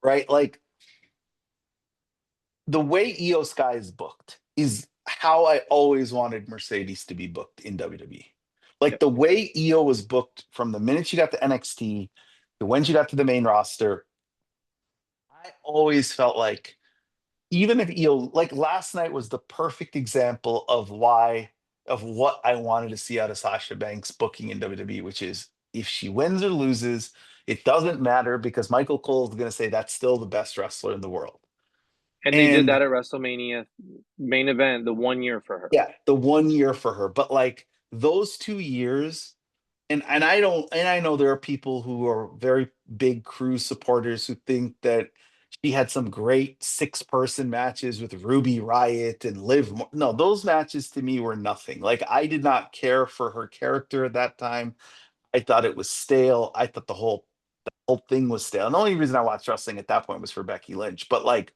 right? Like the way Iyo Sky is booked is how I always wanted Mercedes to be booked in WWE. Like Yep. the way Iyo was booked from the minute she got to NXT to when she got to the main roster, I always felt like even if Iyo, like last night was the perfect example of what I wanted to see out of Sasha Banks booking in WWE, which is if she wins or loses, it doesn't matter because Michael Cole is going to say that's still the best wrestler in the world. And they did And that at WrestleMania main event the 1 year for her. yeah, the 1 year for her. But like those 2 years, and I know there are people who are very big crew supporters who think that she had some great 6-person matches with Ruby Riot and No, those matches to me were nothing. Like I did not care for her character at that time. I thought it was stale. I thought the whole thing was stale. And the only reason I watched wrestling at that point was for Becky Lynch. But like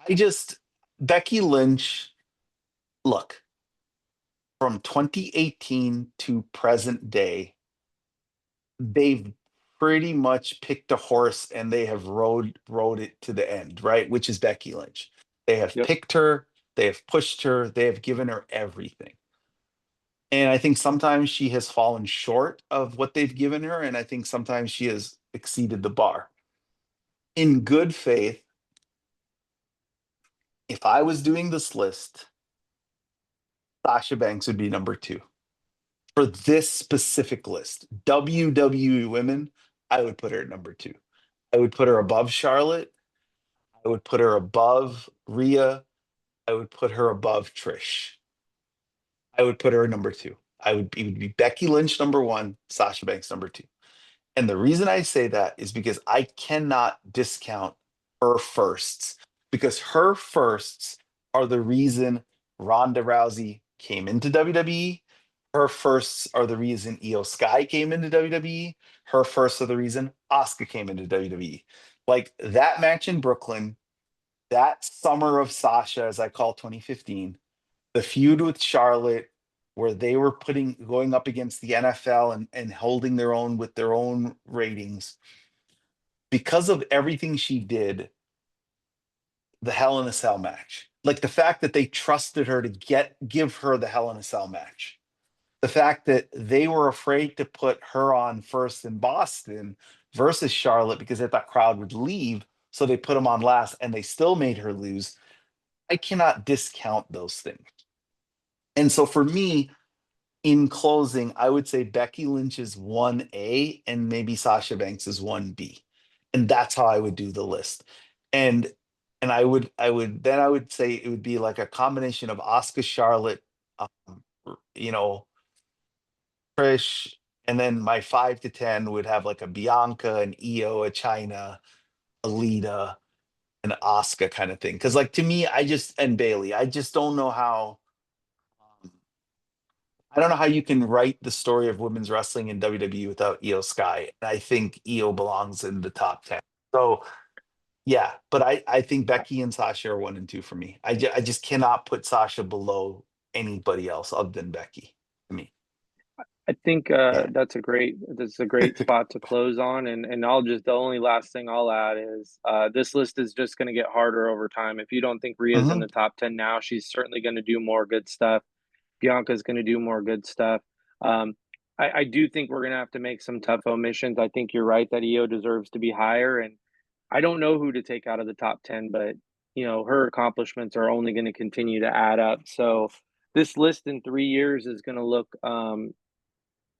I just Becky Lynch, look, from 2018 to present day, they've pretty much picked a horse and they have rode it to the end, right? Which is Becky Lynch. They have Yep. picked her, they have pushed her, they have given her everything. And I think sometimes she has fallen short of what they've given her, and I think sometimes she has exceeded the bar. In good faith, if I was doing this list, Sasha Banks would be number 2. For this specific list, WWE women, I would put her at number 2. I would put her above Charlotte. I would put her above Rhea. I would put her above Trish. I would put her number 2. It would be Becky Lynch number 1, Sasha Banks number 2. And the reason I say that is because I cannot discount her firsts because her firsts are the reason Ronda Rousey came into WWE. Her firsts are the reason Iyo Sky came into WWE. Her firsts are the reason Asuka came into WWE. Like that match in Brooklyn, that summer of Sasha, as I call 2015, the feud with Charlotte, where they were going up against the NFL and holding their own with their own ratings, because of everything she did, the Hell in a Cell match. Like the fact that they trusted her to give her the Hell in a Cell match. the fact that they were afraid to put her on first in Boston versus Charlotte because they thought crowd would leave, so they put them on last, and they still made her lose. I cannot discount those things. And so for me, in closing, I would say Becky Lynch is 1A and maybe Sasha Banks is 1B. And that's how I would do the list. And I would say it would be like a combination of Asuka, Charlotte, um, you know, Trish, and then my 5 to 10 would have like a Bianca, an Io, a China, a Lita, an Asuka kind of thing. Because like to me, and Bailey, I just don't know how. um, I don't know how you can write the story of women's wrestling in WWE without Iyo Sky. And I think Io belongs in the top 10. So yeah, but I think Becky and Sasha are 1 and 2 for me. I just cannot put Sasha below anybody else other than Becky. I mean, I think yeah. that's a great spot to close on, and the only last thing I'll add is this list is just going to get harder over time. If you don't think Rhea's in Mhm. the top 10 now, she's certainly going to do more good stuff. Bianca's going to do more good stuff. Um, I do think we're going to have to make some tough omissions. I think you're right that Io deserves to be higher, and I don't know who to take out of the top 10, but her accomplishments are only going to continue to add up. So this list in 3 years is going to look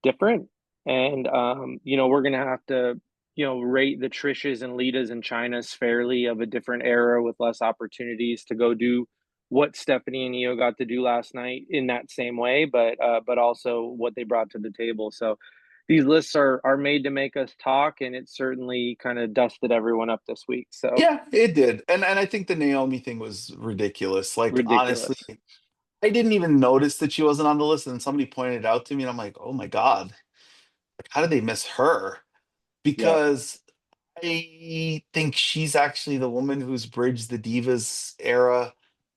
different. And we're gonna have to, rate the Trishes and Litas and Chinas fairly of a different era with less opportunities to go do what Stephanie and Io got to do last night in that same way, but also what they brought to the table. So these lists are made to make us talk, and it certainly kind of dusted everyone up this week. So Yeah, it did. And I think the Naomi thing was ridiculous. Like honestly, ridiculous. I didn't even notice that she wasn't on the list, and somebody pointed it out to me, and I'm like, oh my God, like how did they miss her? Yep. Because I think she's actually the woman who's bridged the Divas era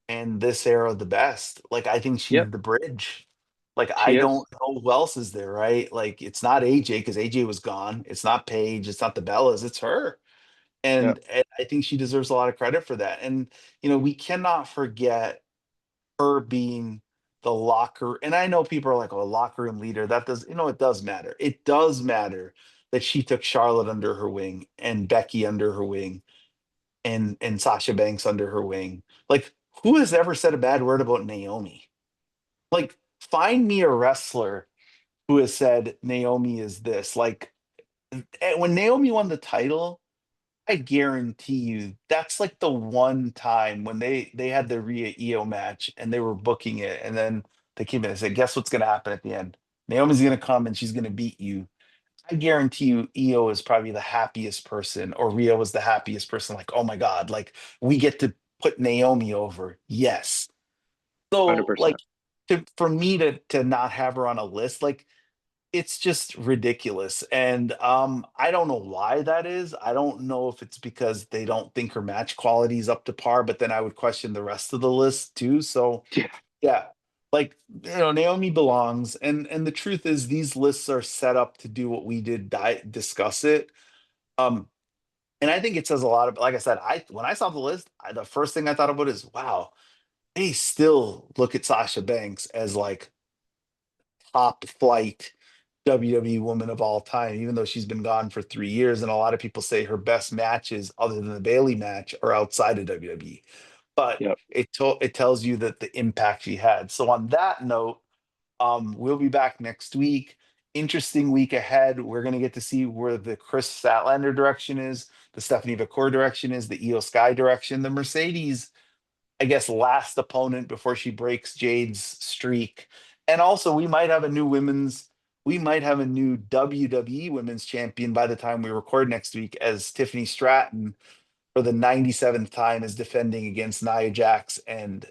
and this era the best. Like I think she's Yep. the bridge. Like She I is. don't know who else is there, right? Like it's not AJ because AJ was gone. It's not Paige. It's not the Bellas. It's her. Yep. And I think she deserves a lot of credit for that. And we cannot forget her being the locker. And I know people are like, "Oh, locker room leader." That does, it does matter. It does matter that she took Charlotte under her wing and Becky under her wing and Sasha Banks under her wing. Like, who has ever said a bad word about Naomi? Like, find me a wrestler who has said Naomi is this. Like, when Naomi won the title, I guarantee you that's like the one time when they had the Rhea Io match and they were booking it, and then they came in and said, "Guess what's going to happen at the end? Naomi's going to come and she's going to beat you." I guarantee you, Io is probably the happiest person, or Rhea was the happiest person. Like, oh my God, like we get to put Naomi over. Yes. So, like, 100%. for me to not have her on a list, like it's just ridiculous. And I don't know why that is. I don't know if it's because they don't think her match quality is up to par, but then I would question the rest of the list too. So Yeah. yeah, like Naomi belongs. And the truth is these lists are set up to do what we did, discuss it. Um and I think it says a lot of, like I said, when I saw the list, the first thing I thought about is, wow, they still look at Sasha Banks as like top flight WWE woman of all time, even though she's been gone for 3 years. And a lot of people say her best matches, other than the Bailey match, are outside of WWE. But Yep. it tells you that the impact she had. So on that note, we'll be back next week. Interesting week ahead. We're going to get to see where the Kris Statlander direction is, the Stephanie Vaquer direction is, the Iyo Sky direction, the Mercedes, I guess, last opponent before she breaks Jade's streak. And also, we might have a new WWE Women's Champion by the time we record next week, as Tiffany Stratton, for the 97th time, is defending against Nia Jax and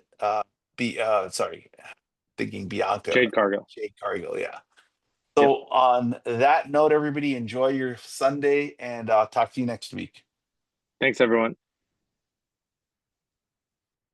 thinking Bianca, Jade Cargill. Jade Cargill. Yeah. Yep. So on that note, everybody enjoy your Sunday, and talk to you next week. Thanks, everyone.